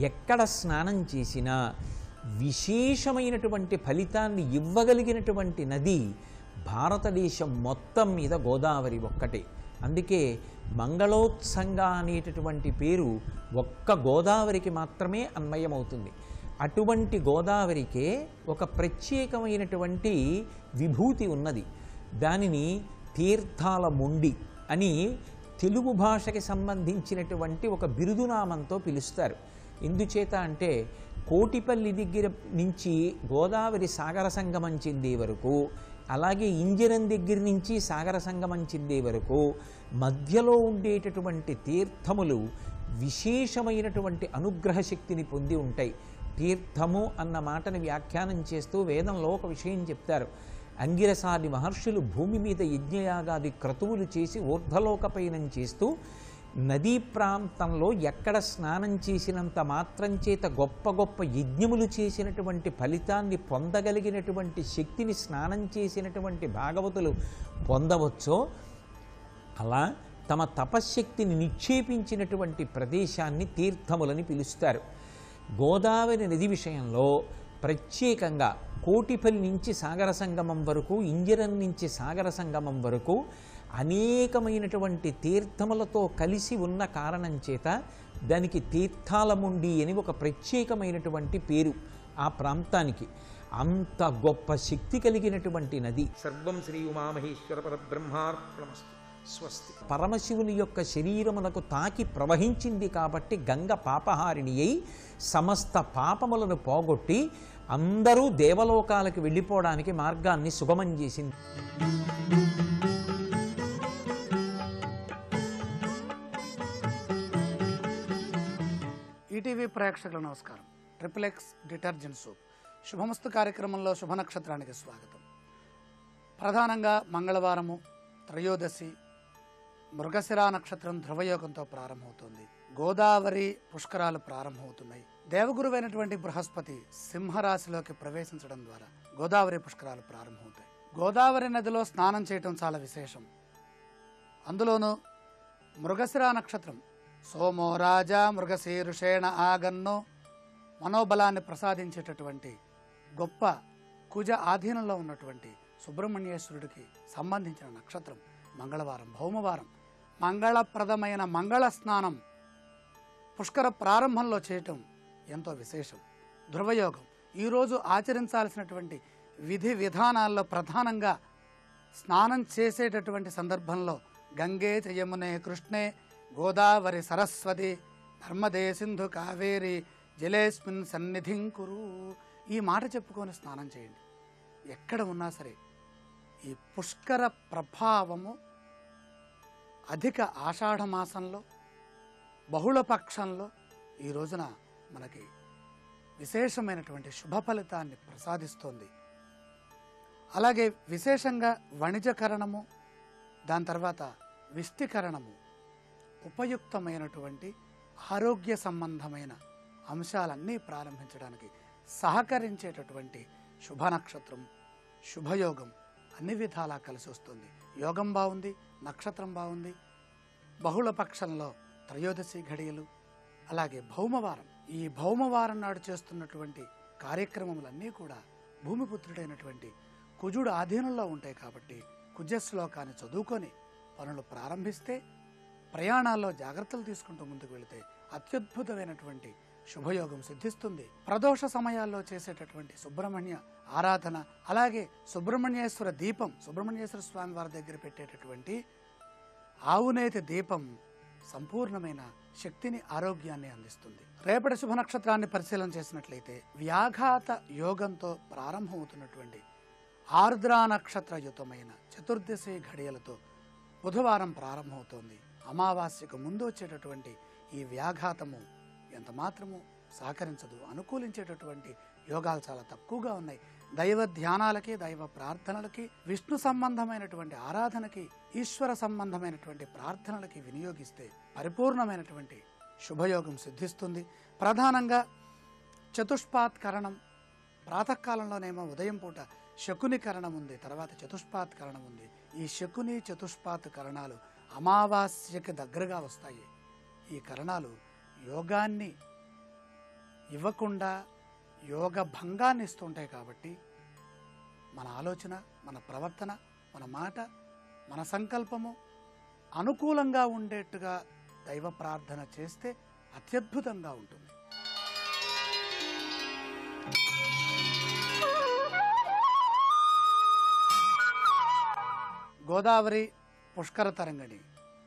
[SPEAKER 2] ఎక్కడ స్నానం చేసినా విశేషమైనటువంటి ఫలితాన్ని ఇవ్వగలిగినటువంటి నది భారతదేశం మొత్తం మీద గోదావరి ఒక్కటే. అందుకే మంగళోత్సంగా అనేటటువంటి పేరు ఒక్క గోదావరికి మాత్రమే అన్వయమవుతుంది. అటువంటి గోదావరికే ఒక ప్రత్యేకమైనటువంటి విభూతి ఉన్నది. దానిని తీర్థాల మొండి అని తెలుగు భాషకి సంబంధించినటువంటి ఒక బిరుదునామంతో పిలుస్తారు. ఎందుచేత అంటే కోటిపల్లి దగ్గర నుంచి గోదావరి సాగర సంగమం చెందే వరకు, అలాగే ఇంజరం దగ్గర నుంచి సాగర సంగమం చెందే వరకు మధ్యలో ఉండేటటువంటి తీర్థములు విశేషమైనటువంటి అనుగ్రహ శక్తిని పొంది ఉంటాయి. తీర్థము అన్న మాటను వ్యాఖ్యానం చేస్తూ వేదంలో ఒక విషయం చెప్తారు. అంగిరసాది మహర్షులు భూమి మీద యజ్ఞయాగాది క్రతువులు చేసి ఊర్ధ్వలోకపయనం చేస్తూ నదీ ప్రాంతంలో ఎక్కడ స్నానం చేసినంత మాత్రం చేత గొప్ప గొప్ప యజ్ఞములు చేసినటువంటి ఫలితాన్ని పొందగలిగినటువంటి శక్తిని స్నానం చేసినటువంటి భాగవతులు పొందవచ్చో అలా తమ తపశ్శక్తిని నిక్షేపించినటువంటి ప్రదేశాన్ని తీర్థములని పిలుస్తారు. గోదావరి నది విషయంలో ప్రత్యేకంగా కోటిపల్లి నుంచి సాగర సంగమం వరకు, ఇంజరం నుంచి సాగర సంగమం వరకు అనేకమైనటువంటి తీర్థములతో కలిసి ఉన్న కారణం చేత దానికి తీర్థాలముండి అని ఒక ప్రత్యేకమైనటువంటి పేరు ఆ ప్రాంతానికి. అంత గొప్ప శక్తి కలిగినటువంటి నది. సర్వం శ్రీ ఉమామహేశ్వర పరబ్రహ్మార్పణమస్తు. స్వస్తి. పరమశివుని యొక్క శరీరమునకు తాకి ప్రవహించింది కాబట్టి గంగ పాపహారిణి అయి సమస్త పాపములను పోగొట్టి అందరూ దేవలోకాలకు వెళ్ళిపోవడానికి మార్గాన్ని సుగమం చేసింది.
[SPEAKER 3] ఈటీవీ ప్రేక్షకులకు నమస్కారం. XXX డిటర్జెంట్ సోప్ శుభమస్తు కార్యక్రమంలో శుభ నక్షత్రానికి స్వాగతం. ప్రధానంగా మంగళవారము త్రయోదశి మృగశిరా నక్షత్రం ధ్రువయోగంతో ప్రారంభమవుతుంది. గోదావరి పుష్కరాలు ప్రారంభమవుతున్నాయి. దేవగురువైనటువంటి బృహస్పతి సింహరాశిలోకి ప్రవేశించడం ద్వారా గోదావరి పుష్కరాలు ప్రారంభమవుతాయి. గోదావరి నదిలో స్నానం చేయటం చాలా విశేషం. అందులోనూ మృగశిరా నక్షత్రం సోమో రాజా మృగశీరుషేణ ఆగన్నో మనోబలాన్ని ప్రసాదించేటటువంటి గొప్ప కుజ ఆధీనంలో ఉన్నటువంటి సుబ్రహ్మణ్యేశ్వరుడికి సంబంధించిన నక్షత్రం మంగళవారం, భౌమవారం. మంగళప్రదమైన మంగళ స్నానం పుష్కర ప్రారంభంలో చేయటం ఎంతో విశేషం. ధ్రువయోగం ఈరోజు ఆచరించాల్సినటువంటి విధి విధానాల్లో ప్రధానంగా స్నానం చేసేటటువంటి సందర్భంలో గంగే చ యమునే కృష్ణే గోదావరి సరస్వతి నర్మదే సింధు కావేరి జలేస్మిన్ సన్నిధిం కురు. ఈ మాట చెప్పుకొని స్నానం చేయండి. ఎక్కడ ఉన్నా సరే ఈ పుష్కర ప్రభావము అధిక ఆషాఢ మాసంలో బహుళ పక్షంలో ఈ రోజున మనకి విశేషమైనటువంటి శుభ ఫలితాన్ని ప్రసాదిస్తోంది. అలాగే విశేషంగా వణిజకరణము, దాని తర్వాత విష్టికరణము ఉపయుక్తమైనటువంటి ఆరోగ్య సంబంధమైన అంశాలన్నీ ప్రారంభించడానికి సహకరించేటటువంటి శుభ నక్షత్రం, శుభయోగం అన్ని విధాలా కలిసి వస్తుంది. యోగం బాగుంది, నక్షత్రం బాగుంది, బహుళ పక్షంలో త్రయోదశి ఘడియలు, అలాగే భౌమవారం. ఈ భౌమవారం నాడు చేస్తున్నటువంటి కార్యక్రమములన్నీ కూడా భూమిపుత్రుడైనటువంటి కుజుడు ఆధీనంలో ఉంటాయి కాబట్టి కుజ శ్లోకాన్ని చదువుకొని పనులు ప్రారంభిస్తే, ప్రయాణాల్లో జాగ్రత్తలు తీసుకుంటూ ముందుకు వెళితే అత్యద్భుతమైనటువంటి శుభయోగం సిద్ధిస్తుంది. ప్రదోష సమయాల్లో చేసేటటువంటి సుబ్రహ్మణ్య ఆరాధన, అలాగే సుబ్రహ్మణ్యేశ్వర దీపం, సుబ్రహ్మణ్యేశ్వర స్వామి వారి దగ్గర పెట్టేటటువంటి ఆవునేతి దీపం సంపూర్ణమైన శక్తిని, ఆరోగ్యాన్ని అందిస్తుంది. రేపటి శుభ నక్షత్రాన్ని పరిశీలన చేసినట్లయితే వ్యాఘాత యోగంతో ప్రారంభమవుతున్నటువంటి ఆర్ద్రా నక్షత్రయుతమైన చతుర్దశి ఘడియలతో బుధవారం ప్రారంభమవుతోంది. అమావాస్యకు ముందు వచ్చేటటువంటి ఈ వ్యాఘాతము ఎంత మాత్రము సహకరించదు. అనుకూలించేటటువంటి యోగాలు చాలా తక్కువగా ఉన్నాయి. దైవ ధ్యానాలకి, దైవ ప్రార్థనలకి, విష్ణు సంబంధమైనటువంటి ఆరాధనకి, ఈశ్వర సంబంధమైనటువంటి ప్రార్థనలకి వినియోగిస్తే పరిపూర్ణమైనటువంటి శుభయోగం సిద్ధిస్తుంది. ప్రధానంగా చతుష్పాత్ కరణం, ప్రాతకాలంలోనేమో ఉదయం పూట శకుని కరణం ఉంది, తర్వాత చతుష్పాత్ కరణం ఉంది. ఈ శకుని చతుష్పాత్ కరణాలు అమావాస్యకి దగ్గరగా వస్తాయి. ఈ కరణాలు యోగాన్ని ఇవ్వకుండా యోగ భంగాన్ని ఇస్తుంటాయి కాబట్టి మన ఆలోచన, మన ప్రవర్తన, మన మాట, మన సంకల్పము అనుకూలంగా ఉండేట్టుగా దైవ ప్రార్థన చేస్తే అత్యద్భుతంగా ఉంటుంది. గోదావరి పుష్కర తరంగిణి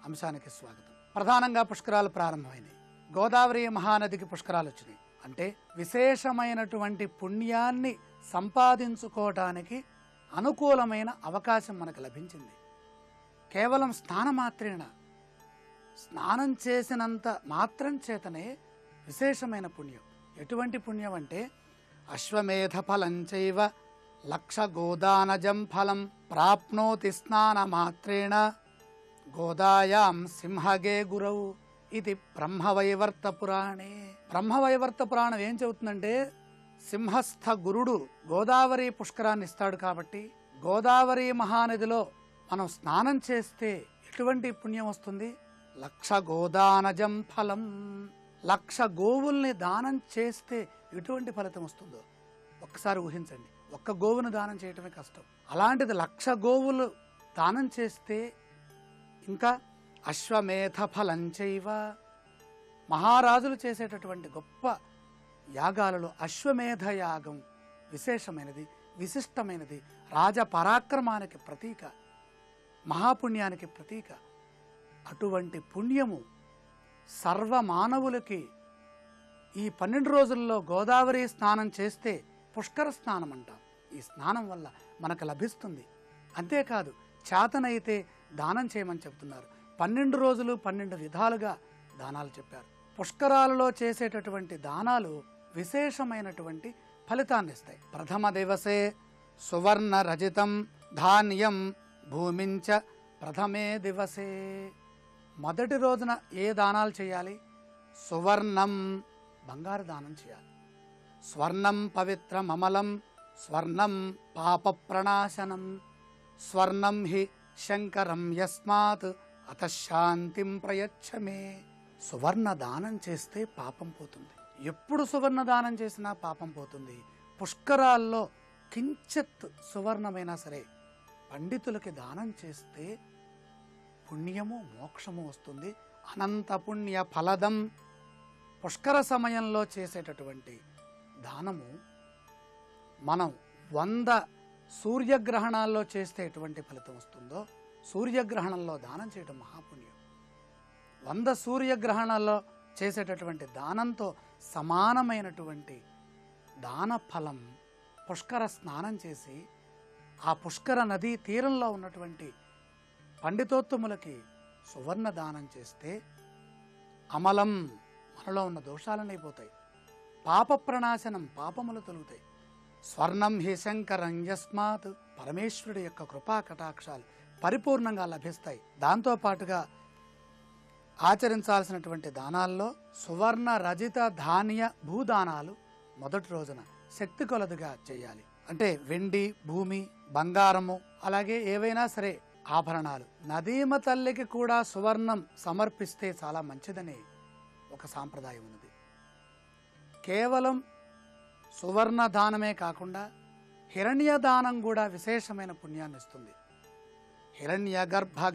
[SPEAKER 3] అంశానికి స్వాగతం. ప్రధానంగా పుష్కరాలు ప్రారంభమైనాయి. గోదావరి మహానదికి పుష్కరాలు వచ్చినాయి అంటే విశేషమైనటువంటి పుణ్యాన్ని సంపాదించుకోవటానికి అనుకూలమైన అవకాశం మనకు లభించింది. కేవలం స్నానం చేసినంత మాత్రం చేతనే విశేషమైన పుణ్యం. ఎటువంటి పుణ్యం అంటే అశ్వమేధ ఫలం చైవ లక్ష గోదానజం ఫలం ప్రాప్నోతి స్నాన మాత్రేణ గోదాయాం సింహగే గురౌ ఇది బ్రహ్మవైవర్త పురాణే. బ్రహ్మవైవర్త పురాణం ఏం చెబుతుందంటే, సింహస్థ గురుడు గోదావరి పుష్కరాన్ని ఇస్తాడు కాబట్టి గోదావరి మహానదిలో మనం స్నానం చేస్తే ఎటువంటి పుణ్యం వస్తుంది? లక్ష గోదానజం ఫలం. లక్ష గోవుల్ని దానం చేస్తే ఎటువంటి ఫలితం వస్తుందో ఒక్కసారి ఊహించండి. ఒక్క గోవును దానం చేయటమే కష్టం, అలాంటిది లక్ష గోవులు దానం చేస్తే ఇంకా అశ్వమేధ ఫలం చైవ. మహారాజులు చేసేటటువంటి గొప్ప యాగాలలో అశ్వమేధ యాగం విశేషమైనది, విశిష్టమైనది, రాజ పరాక్రమానికి ప్రతీక, మహాపుణ్యానికి ప్రతీక. అటువంటి పుణ్యము సర్వమానవులకి ఈ 12 రోజుల్లో గోదావరి స్నానం చేస్తే పుష్కర స్నానం అంటాం. ఈ స్నానం వల్ల మనకు లభిస్తుంది. అంతేకాదు చేతనైతే దానం చేయమని చెప్తున్నారు. 12 రోజులు 12 విధాలుగా దానాలు చెప్పారు. పుష్కరాలలో చేసేటటువంటి దానాలు విశేషమైనటువంటి ఫలితాన్ని ఇస్తాయి. ప్రథమ దివసే సువర్ణ రజితం ధాన్యం భూమించ ప్రథమే దివసే. మొదటి రోజున ఏ దానాలు చేయాలి? సువర్ణం, బంగారు దానం చేయాలి. స్వర్ణం పవిత్రం అమలం, స్వర్ణం పాప ప్రణాశనం, స్వర్ణం హి శంకరం యస్మాత్ అతశాంతిం ప్రయచ్చమే. సువర్ణ దానం చేస్తే పాపం పోతుంది. ఎప్పుడు సువర్ణ దానం చేసినా పాపం పోతుంది. పుష్కరాల్లో కించిత్ సువర్ణమైనా సరే పండితులకి దానం చేస్తే పుణ్యము, మోక్షము వస్తుంది. అనంత పుణ్య ఫలదం. పుష్కర సమయంలో చేసేటటువంటి దానము మనం 100 సూర్యగ్రహణాల్లో చేస్తే ఎటువంటి ఫలితం వస్తుందో సూర్యగ్రహణంలో దానం చేయడం మహాపుణ్యం. 100 సూర్యగ్రహణాల్లో చేసేటటువంటి దానంతో సమానమైనటువంటి దాన ఫలం పుష్కర స్నానం చేసి ఆ పుష్కర నదీ తీరంలో ఉన్నటువంటి పండితోత్తములకి సువర్ణ దానం చేస్తే అమలం, మనలో ఉన్న దోషాలన్నీ పోతాయి, పాప ప్రణాశనం, పాపములు తొలుగుతాయి. స్వర్ణం హి శంకరం యస్మాత్, పరమేశ్వరుడి యొక్క కృపా కటాక్షాలు పరిపూర్ణంగా లభిస్తాయి. దాంతోపాటుగా ఆచరించాల్సినటువంటి దానాల్లో సువర్ణ రజిత ధాన్య భూదానాలు మొదటి రోజున శక్తి కొలదిగా చేయాలి. అంటే వెండి, భూమి, బంగారము, అలాగే ఏవైనా సరే ఆభరణాలు. నదీమ తల్లికి కూడా సువర్ణం సమర్పిస్తే చాలా మంచిదని ఒక సాంప్రదాయం ఉన్నది. కేవలం సువర్ణ దానమే కాకుండా హిరణ్య దానం కూడా విశేషమైన పుణ్యాన్ని ఇస్తుంది. హిరణ్య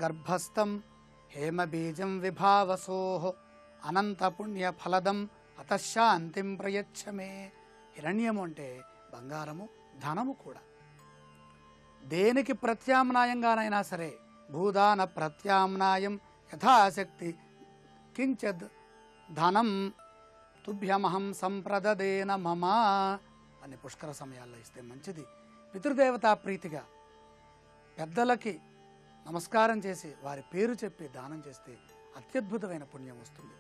[SPEAKER 3] గర్భస్థం హేమబీజం విభావసోః అనంత పుణ్య ఫలదం అతశాంతిం ప్రయచ్చమే. హిరణ్యము అంటే బంగారము, ధనము కూడా. దేనికి ప్రత్యామ్నాయంగానైనా సరే భూదాన ప్రత్యామ్నాయం యథాశక్తి కించద్ ధనం తుభ్యమహం సంప్రదదేన మమా అని పుష్కర సమయాల్లో ఇస్తే మంచిది. పితృదేవతా ప్రీతిగా పెద్దలకి నమస్కారం చేసి వారి పేరు చెప్పి దానం చేస్తే అత్యద్భుతమైన పుణ్యం వస్తుంది.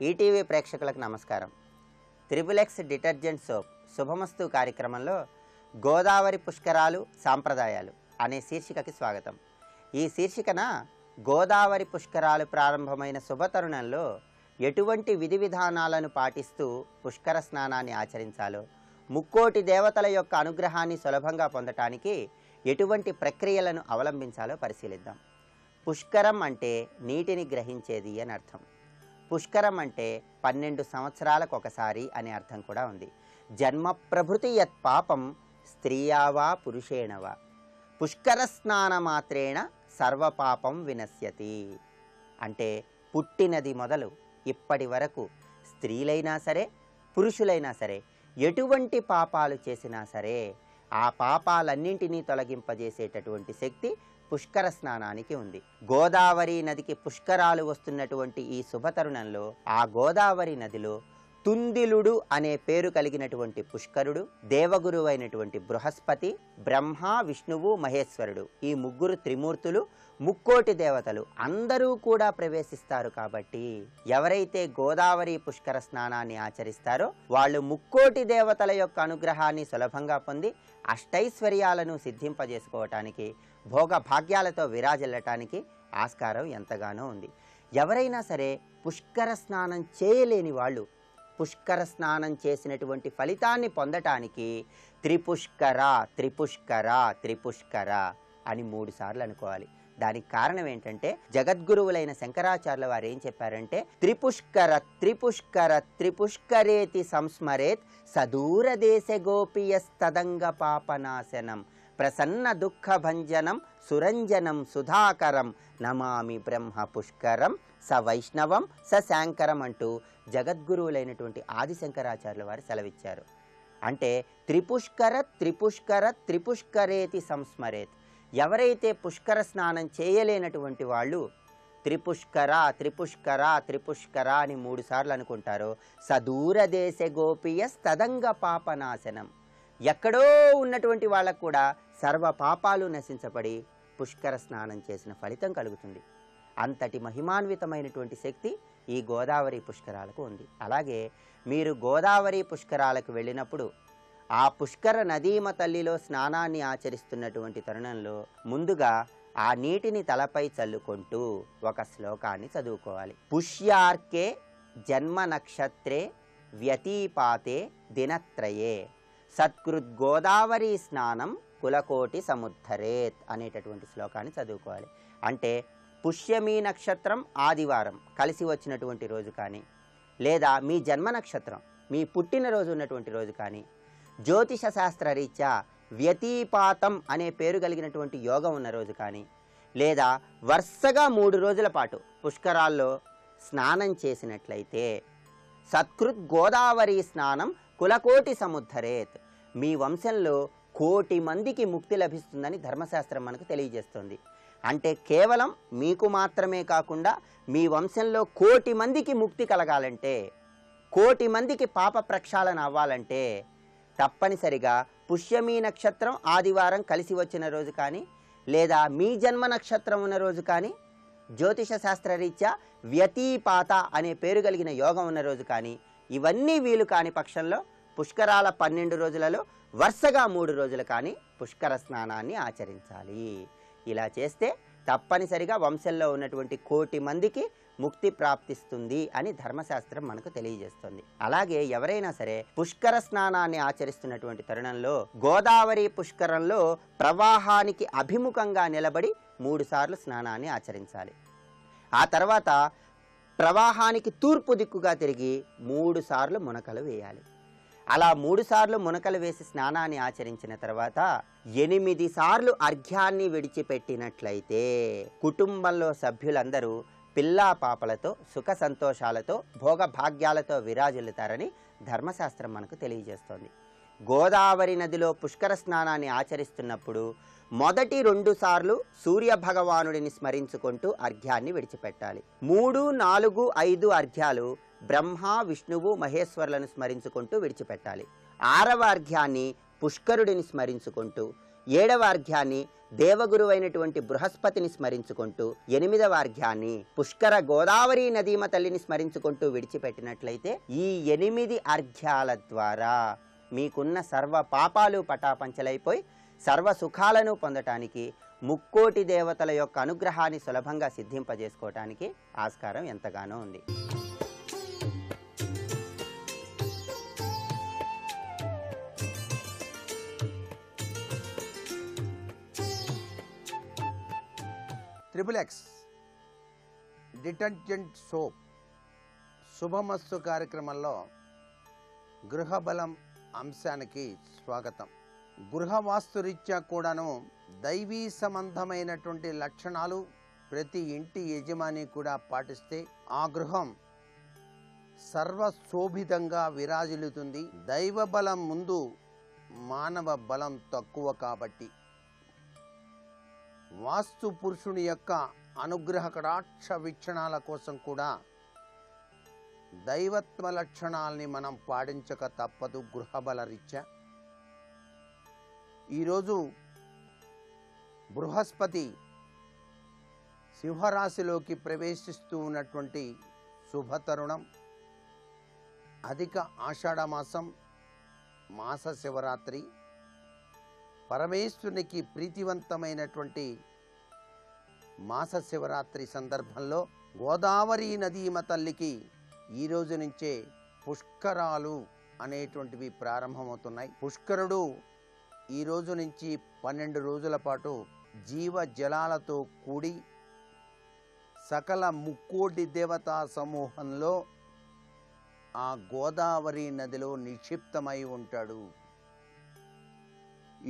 [SPEAKER 4] ఈటీవీ ప్రేక్షకులకు నమస్కారం. త్రిబులెక్స్ డిటర్జెంట్ సోప్ శుభమస్తు కార్యక్రమంలో గోదావరి పుష్కరాలు సాంప్రదాయాలు అనే శీర్షికకి స్వాగతం. ఈ శీర్షికన గోదావరి పుష్కరాలు ప్రారంభమైన శుభతరుణంలో ఎటువంటి విధి విధానాలను పాటిస్తూ పుష్కర స్నానాన్ని ఆచరించాలో, ముక్కోటి దేవతల యొక్క అనుగ్రహాన్ని సులభంగా పొందటానికి ఎటువంటి ప్రక్రియలను అవలంబించాలో పరిశీలిద్దాం. పుష్కరం అంటే నీటిని గ్రహించేది అని అర్థం. పుష్కరం అంటే 12 సంవత్సరాలకు ఒకసారి అనే అర్థం కూడా ఉంది. జన్మ ప్రభృతి యత్ పాపం స్త్రీయావా పురుషేణవా పుష్కర స్నాన మాత్రేణ సర్వపాపం వినశ్యతి. అంటే పుట్టినది మొదలు ఇప్పటి వరకు స్త్రీలైనా సరే పురుషులైనా సరే ఎటువంటి పాపాలు చేసినా సరే ఆ పాపాలన్నింటినీ తొలగింపజేసేటటువంటి శక్తి పుష్కర స్నానానికి ఉంది. గోదావరి నదికి పుష్కరాలు వస్తున్నటువంటి ఈ శుభతరుణంలో ఆ గోదావరి నదిలో తుందిలుడు అనే పేరు కలిగినటువంటి పుష్కరుడు, దేవగురువు అయినటువంటి బృహస్పతి, బ్రహ్మ, విష్ణువు, మహేశ్వరుడు, ఈ ముగ్గురు త్రిమూర్తులు, ముక్కోటి దేవతలు అందరూ కూడా ప్రవేశిస్తారు. కాబట్టి ఎవరైతే గోదావరి పుష్కర స్నానాన్ని ఆచరిస్తారో వాళ్ళు ముక్కోటి దేవతల యొక్క అనుగ్రహాన్ని సులభంగా పొంది అష్టైశ్వర్యాలను సిద్ధింపజేసుకోవటానికి, భోగ భాగ్యాలతో విరాజిల్లటానికి ఆస్కారం ఎంతగానో ఉంది. ఎవరైనా సరే పుష్కర స్నానం చేయలేని వాళ్ళు పుష్కర స్నానం చేసినటువంటి ఫలితాన్ని పొందటానికి త్రిపుష్కర త్రిపుష్కర త్రిపుష్కర అని 3 సార్లు అనుకోవాలి. దానికి కారణం ఏంటంటే జగద్గురువులైన శంకరాచార్యుల వారు ఏం చెప్పారంటే త్రిపుష్కర త్రిపుష్కర త్రిపుష్కరేతి సంస్మరేత్ సదూరదేశ గోపియస్తదంగ పాపనాశనం ప్రసన్న దుఃఖ భంజనం సురంజనం సుధాకరం నమామి బ్రహ్మ పుష్కరం స వైష్ణవం స శాంకరం అంటూ జగద్గురువులైనటువంటి ఆదిశంకరాచార్యుల వారు సెలవిచ్చారు. అంటే త్రిపుష్కర త్రిపుష్కర త్రిపుష్కరేతి సంస్మరేత్. ఎవరైతే పుష్కర స్నానం చేయలేనటువంటి వాళ్ళు త్రిపుష్కర త్రిపుష్కర త్రిపుష్కర అని 3 సార్లు అనుకుంటారో సదూరదేశ గోపియస్తదంగ పాపనాశనం, ఎక్కడో ఉన్నటువంటి వాళ్ళకు కూడా సర్వ పాపాలు నశించబడి పుష్కర స్నానం చేసిన ఫలితం కలుగుతుంది. అంతటి మహిమాన్వితమైనటువంటి శక్తి ఈ గోదావరి పుష్కరాలకు ఉంది. అలాగే మీరు గోదావరి పుష్కరాలకు వెళ్ళినప్పుడు ఆ పుష్కర నదీమ తల్లిలో స్నానాన్ని ఆచరిస్తున్నటువంటి తరుణంలో ముందుగా ఆ నీటిని తలపై చల్లుకుంటూ ఒక శ్లోకాన్ని చదువుకోవాలి. పుష్యార్కే జన్మ నక్షత్రే వ్యతీపాతే దినత్రయే సత్కృద్గోదావరి స్నానం కులకోటి సముద్ధరేత్ అనేటటువంటి శ్లోకాన్ని చదువుకోవాలి. అంటే పుష్యమీ నక్షత్రం ఆదివారం కలిసి వచ్చినటువంటి రోజు కానీ, లేదా మీ జన్మ నక్షత్రం మీ పుట్టినరోజు ఉన్నటువంటి రోజు కానీ, జ్యోతిష శాస్త్ర రీత్యా వ్యతీపాతం అనే పేరు కలిగినటువంటి యోగం ఉన్న రోజు కానీ, లేదా వరుసగా 3 రోజుల పాటు పుష్కరాల్లో స్నానం చేసినట్లయితే సత్కృత్ గోదావరి స్నానం కులకోటి సముద్ధరేత్, మీ వంశంలో కోటి మందికి ముక్తి లభిస్తుందని ధర్మశాస్త్రం మనకు తెలియజేస్తుంది. అంటే కేవలం మీకు మాత్రమే కాకుండా మీ వంశంలో కోటి మందికి ముక్తి కలగాలంటే, కోటి మందికి పాప ప్రక్షాళన అవ్వాలంటే తప్పనిసరిగా పుష్యమి నక్షత్రం ఆదివారం కలిసి వచ్చిన రోజు కానీ, లేదా మీ జన్మ నక్షత్రం ఉన్న రోజు కానీ, జ్యోతిష శాస్త్రరీత్యా వ్యతిపాత అనే పేరు కలిగిన యోగం ఉన్న రోజు కానీ, ఇవన్నీ వీలు కాని పక్షంలో పుష్కరాల 12 రోజులలో వరుసగా 3 రోజులు కానీ పుష్కర స్నానాన్ని ఆచరించాలి. ఇలా చేస్తే తప్పనిసరిగా వంశంలో ఉన్నటువంటి కోటి మందికి ముక్తి ప్రాప్తిస్తుంది అని ధర్మశాస్త్రం మనకు తెలియజేస్తుంది. అలాగే ఎవరైనా సరే పుష్కర స్నానాన్ని ఆచరిస్తున్నటువంటి తరుణంలో గోదావరి పుష్కరంలో ప్రవాహానికి అభిముఖంగా నిలబడి 3 సార్లు స్నానాన్ని ఆచరించాలి. ఆ తర్వాత ప్రవాహానికి తూర్పు దిక్కుగా తిరిగి 3 సార్లు మునకలు వేయాలి. అలా 3 సార్లు మునకలు వేసి స్నానాన్ని ఆచరించిన తర్వాత 8 సార్లు అర్ఘ్యాన్ని విడిచిపెట్టినట్లయితే కుటుంబంలో సభ్యులందరూ పిల్లా పాపలతో సుఖ సంతోషాలతో భోగభాగ్యాలతో విరాజిల్లుతారని ధర్మశాస్త్రం మనకు తెలియజేస్తోంది. గోదావరి నదిలో పుష్కర స్నానాన్ని ఆచరిస్తున్నప్పుడు మొదటి 2 సార్లు సూర్య భగవానుడిని స్మరించుకుంటూ అర్ఘ్యాన్ని విడిచిపెట్టాలి. 3, 4, 5 అర్ఘ్యాలు బ్రహ్మ విష్ణువు మహేశ్వరులను స్మరించుకుంటూ విడిచిపెట్టాలి. 6వ అర్ఘ్యాన్ని పుష్కరుడిని స్మరించుకుంటూ, 7వ అర్ఘ్యాన్ని దేవగురువైనటువంటి బృహస్పతిని స్మరించుకుంటూ, 8వ అర్ఘ్యాన్ని పుష్కర గోదావరి నదీమ తల్లిని స్మరించుకుంటూ విడిచిపెట్టినట్లయితే ఈ 8 అర్ఘ్యాల ద్వారా మీకున్న సర్వ పాపాలు పటాపంచలైపోయి సర్వ సుఖాలను పొందటానికి, ముక్కోటి దేవతల యొక్క అనుగ్రహాన్ని సులభంగా సిద్ధింపజేసుకోవటానికి ఆస్కారం ఎంతగానో ఉంది.
[SPEAKER 5] XXX డిటర్జెంట్ సోప్ శుభమస్తు కార్యక్రమంలో గృహబలం అంశానికి స్వాగతం. గృహవాస్తురీత్యా కూడాను దైవీ సంబంధమైనటువంటి లక్షణాలు ప్రతి ఇంటి యజమాని కూడా పాటిస్తే ఆ గృహం సర్వశోభితంగా విరాజిల్లుతుంది. దైవ బలం ముందు మానవ బలం తక్కువ కాబట్టి వాస్తు పురుషుని యొక్క అనుగ్రహ కటాక్ష వీక్షణాల కోసం కూడా దైవత్వ లక్షణాలని మనం పాటించక తప్పదు. గృహబల రీత్యా ఈరోజు బృహస్పతి సింహరాశిలోకి ప్రవేశిస్తూ ఉన్నటువంటి శుభతరుణం. అధిక ఆషాఢమాసం, మాస శివరాత్రి, పరమేశ్వరునికి ప్రీతివంతమైనటువంటి మాస శివరాత్రి సందర్భంలో గోదావరి నదీమ తల్లికి ఈ రోజు నుంచే పుష్కరాలు అనేటువంటివి ప్రారంభమవుతున్నాయి. పుష్కరుడు ఈ రోజు నుంచి 12 రోజుల పాటు జీవ జలాలతో కూడి సకల ముక్కోటి దేవతా సమూహంలో ఆ గోదావరి నదిలో నిక్షిప్తమై ఉంటాడు.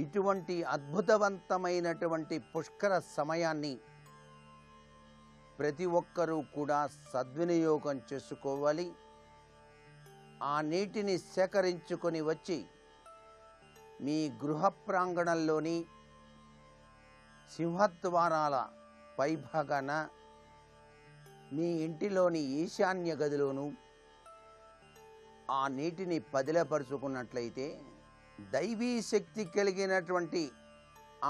[SPEAKER 5] ఇటువంటి అద్భుతవంతమైనటువంటి పుష్కర సమయాన్ని ప్రతి ఒక్కరూ కూడా సద్వినియోగం చేసుకోవాలి. ఆ నీటిని సేకరించుకొని వచ్చి మీ గృహ ప్రాంగణంలోని సింహద్వారాల పైభాగాన, మీ ఇంటిలోని ఈశాన్య గదిలోను ఆ నీటిని పదిలపరుచుకున్నట్లయితే దైవీ శక్తి కలిగినటువంటి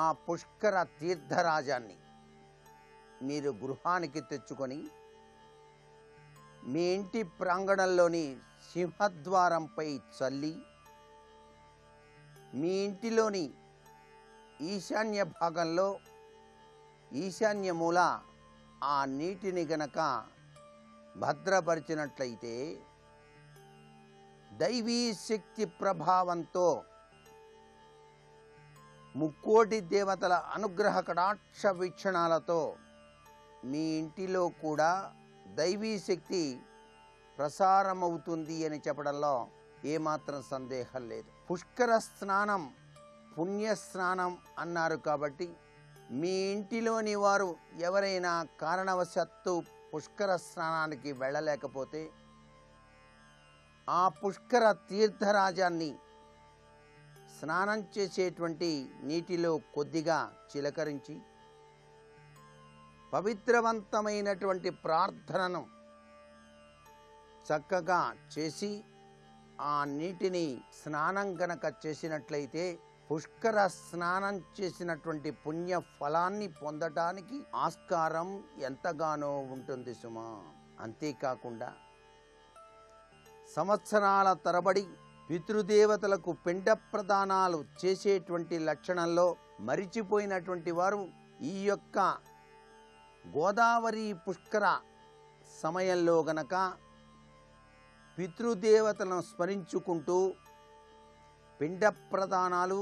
[SPEAKER 5] ఆ పుష్కర తీర్థరాజాన్ని మీరు గృహానికి తెచ్చుకొని మీ ఇంటి ప్రాంగణంలోని సింహద్వారంపై చల్లి, మీ ఇంటిలోని ఈశాన్య భాగంలో ఈశాన్య మూల ఆ నీటిని గనక భద్రపరిచినట్లయితే దైవీ శక్తి ప్రభావంతో ముక్కోటి దేవతల అనుగ్రహ కటాక్ష వీక్షణాలతో మీ ఇంటిలో కూడా దైవీ శక్తి ప్రసారమవుతుంది అని చెప్పడంలో ఏమాత్రం సందేహం లేదు. పుష్కర స్నానం పుణ్యస్నానం అన్నారు కాబట్టి మీ ఇంటిలోని వారు ఎవరైనా కారణవశాత్తు పుష్కర స్నానానికి వెళ్ళలేకపోతే ఆ పుష్కర తీర్థరాజాన్ని స్నానం చేసేటువంటి నీటిలో కొద్దిగా చిలకరించి పవిత్రవంతమైనటువంటి ప్రార్థనను చక్కగా చేసి ఆ నీటిని స్నానం గనక చేసినట్లయితే పుష్కర స్నానం చేసినటువంటి పుణ్య ఫలాన్ని పొందటానికి ఆస్కారం ఎంతగానో ఉంటుంది సుమా. అంతేకాకుండా సంవత్సరాల తరబడి పితృదేవతలకు పిండ ప్రదానాలు చేసేటువంటి లక్షణంలో మరిచిపోయినటువంటి వారు ఈ యొక్క గోదావరి పుష్కర సమయంలో గనక పితృదేవతలను స్మరించుకుంటూ పిండ ప్రదానాలు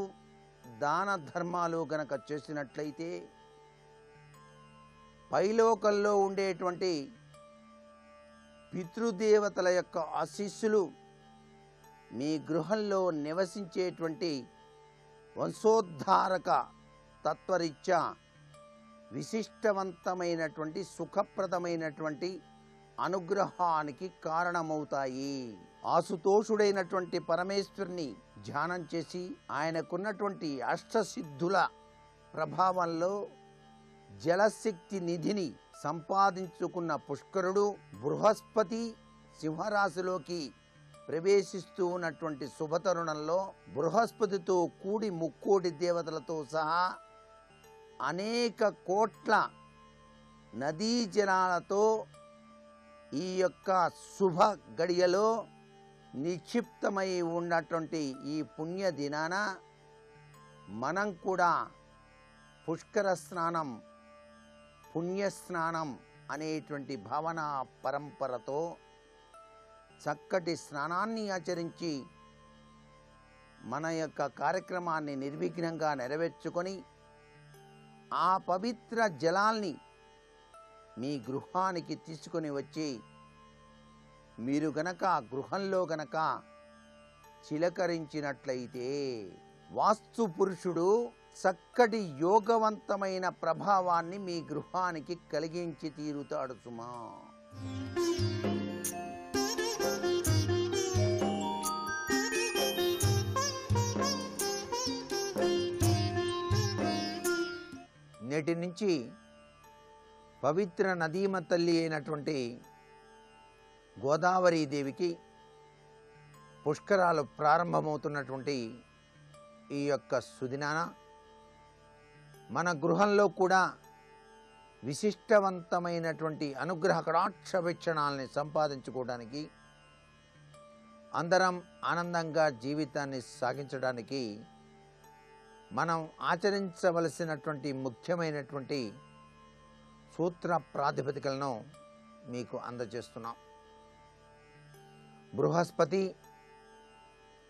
[SPEAKER 5] దాన ధర్మాలు గనక చేసినట్లయితే పైలోకంలో ఉండేటువంటి పితృదేవతల యొక్క ఆశీస్సులు మీ గృహంలో నివసించేటువంటి వంశోద్ధారక తత్వరీత్యా విశిష్టవంతమైనటువంటి సుఖప్రదమైనటువంటి అనుగ్రహానికి కారణమవుతాయి. ఆసుతోషుడైనటువంటి పరమేశ్వరుని ధ్యానం చేసి ఆయనకున్నటువంటి అష్టసిద్ధుల ప్రభావంలో జలశక్తి నిధిని సంపాదించుకున్న పుష్కరుడు బృహస్పతి సింహరాశిలోకి ప్రవేశిస్తూ ఉన్నటువంటి శుభతరుణంలో బృహస్పతితో కూడి ముక్కోటి దేవతలతో సహా అనేక కోట్ల నదీ జలాలతో ఈ యొక్క శుభ గడియలో నిక్షిప్తమై ఉన్నటువంటి ఈ పుణ్య దినాన మనం కూడా పుష్కర స్నానం పుణ్యస్నానం అనేటువంటి భావన పరంపరతో చక్కటి స్నానాన్ని ఆచరించి మన యొక్క కార్యక్రమాన్ని నిర్విఘ్నంగా నెరవేర్చుకొని ఆ పవిత్ర జలాల్ని మీ గృహానికి తీసుకొని వచ్చి మీరు గనక గృహంలో గనక చిలకరించినట్లయితే వాస్తు పురుషుడు చక్కటి యోగవంతమైన ప్రభావాన్ని మీ గృహానికి కలిగించి తీరుతాడు సుమా. నేటి నుంచి పవిత్ర నదీమ తల్లి అయినటువంటి గోదావరి దేవికి పుష్కరాలు ప్రారంభమవుతున్నటువంటి ఈ యొక్క సుదినాన మన గృహంలో కూడా విశిష్టవంతమైనటువంటి అనుగ్రహ కటాక్ష వీక్షణాలని సంపాదించుకోవడానికి అందరం ఆనందంగా జీవితాన్ని సాగించడానికి మనం ఆచరించవలసినటువంటి ముఖ్యమైనటువంటి సూత్ర ప్రాతిపదికలను మీకు అందజేస్తున్నాం. బృహస్పతి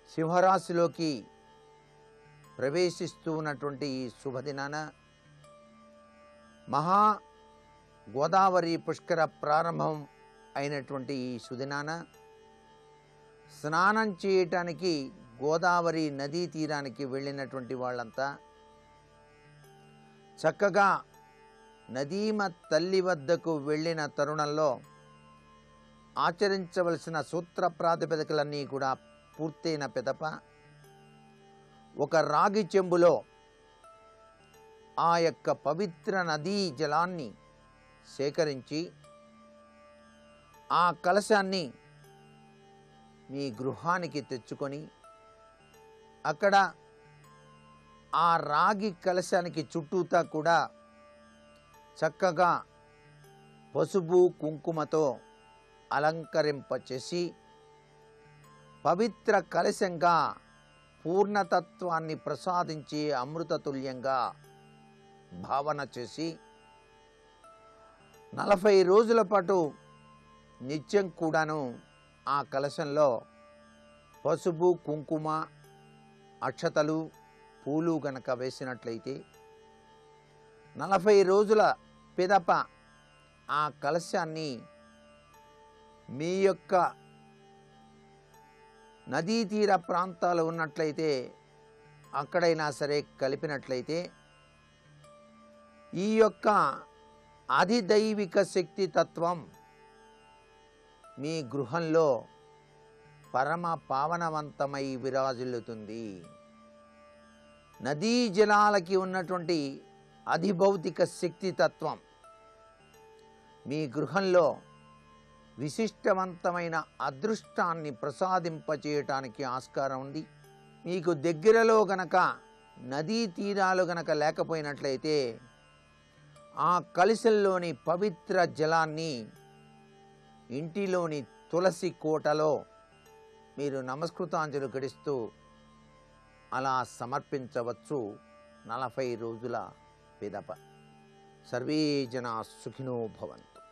[SPEAKER 5] సింహరాశిలోకి ప్రవేశిస్తూ ఉన్నటువంటి ఈ శుభదినాన మహా గోదావరి పుష్కర ప్రారంభం అయినటువంటి ఈ సుదినాన స్నానం చేయటానికి గోదావరి నదీ తీరానికి వెళ్ళినటువంటి వాళ్ళంతా చక్కగా నదీమ తల్లి వద్దకు వెళ్ళిన తరుణంలో ఆచరించవలసిన సూత్ర ప్రాతిపదికలన్నీ కూడా పూర్తయిన పిదప ఒక రాగి చెంబులో ఆ యొక్క పవిత్ర నదీ జలాన్ని సేకరించి ఆ కలశాన్ని మీ గృహానికి తెచ్చుకొని అక్కడ ఆ రాగి కలశానికి చుట్టూతా కూడా చక్కగా పసుపు కుంకుమతో అలంకరింపచేసి పవిత్ర కలశంగా పూర్ణతత్వాన్ని ప్రసాదించి అమృతతుల్యంగా భావన చేసి 40 రోజుల పాటు నిత్యం కూడాను ఆ కలశంలో పసుపు కుంకుమ అక్షతలు పూలు గనక వేసినట్లయితే 40 రోజుల పిదప ఆ కలశాన్ని మీ యొక్క నదీ తీర ప్రాంతాలు ఉన్నట్లయితే అక్కడైనా సరే కలిపినట్లయితే ఈ యొక్క అధిదైవిక శక్తి తత్వం మీ గృహంలో పరమ పావనవంతమై విరాజిల్లుతుంది. నదీ జలాలకి ఉన్నటువంటి అధిభౌతిక శక్తి తత్వం మీ గృహంలో విశిష్టవంతమైన అదృష్టాన్ని ప్రసాదింపచేయటానికి ఆస్కారం ఉంది. మీకు దగ్గరలో గనక నదీ తీరాలు గనక లేకపోయినట్లయితే ఆ కలశంలోని పవిత్ర జలాన్ని ఇంటిలోని తులసి కోటలో మీరు నమస్కృతాంజలి గడిస్తూ అలా సమర్పించవచ్చు 40 రోజుల పిదప. సర్వే జనా సుఖినో భవంతు.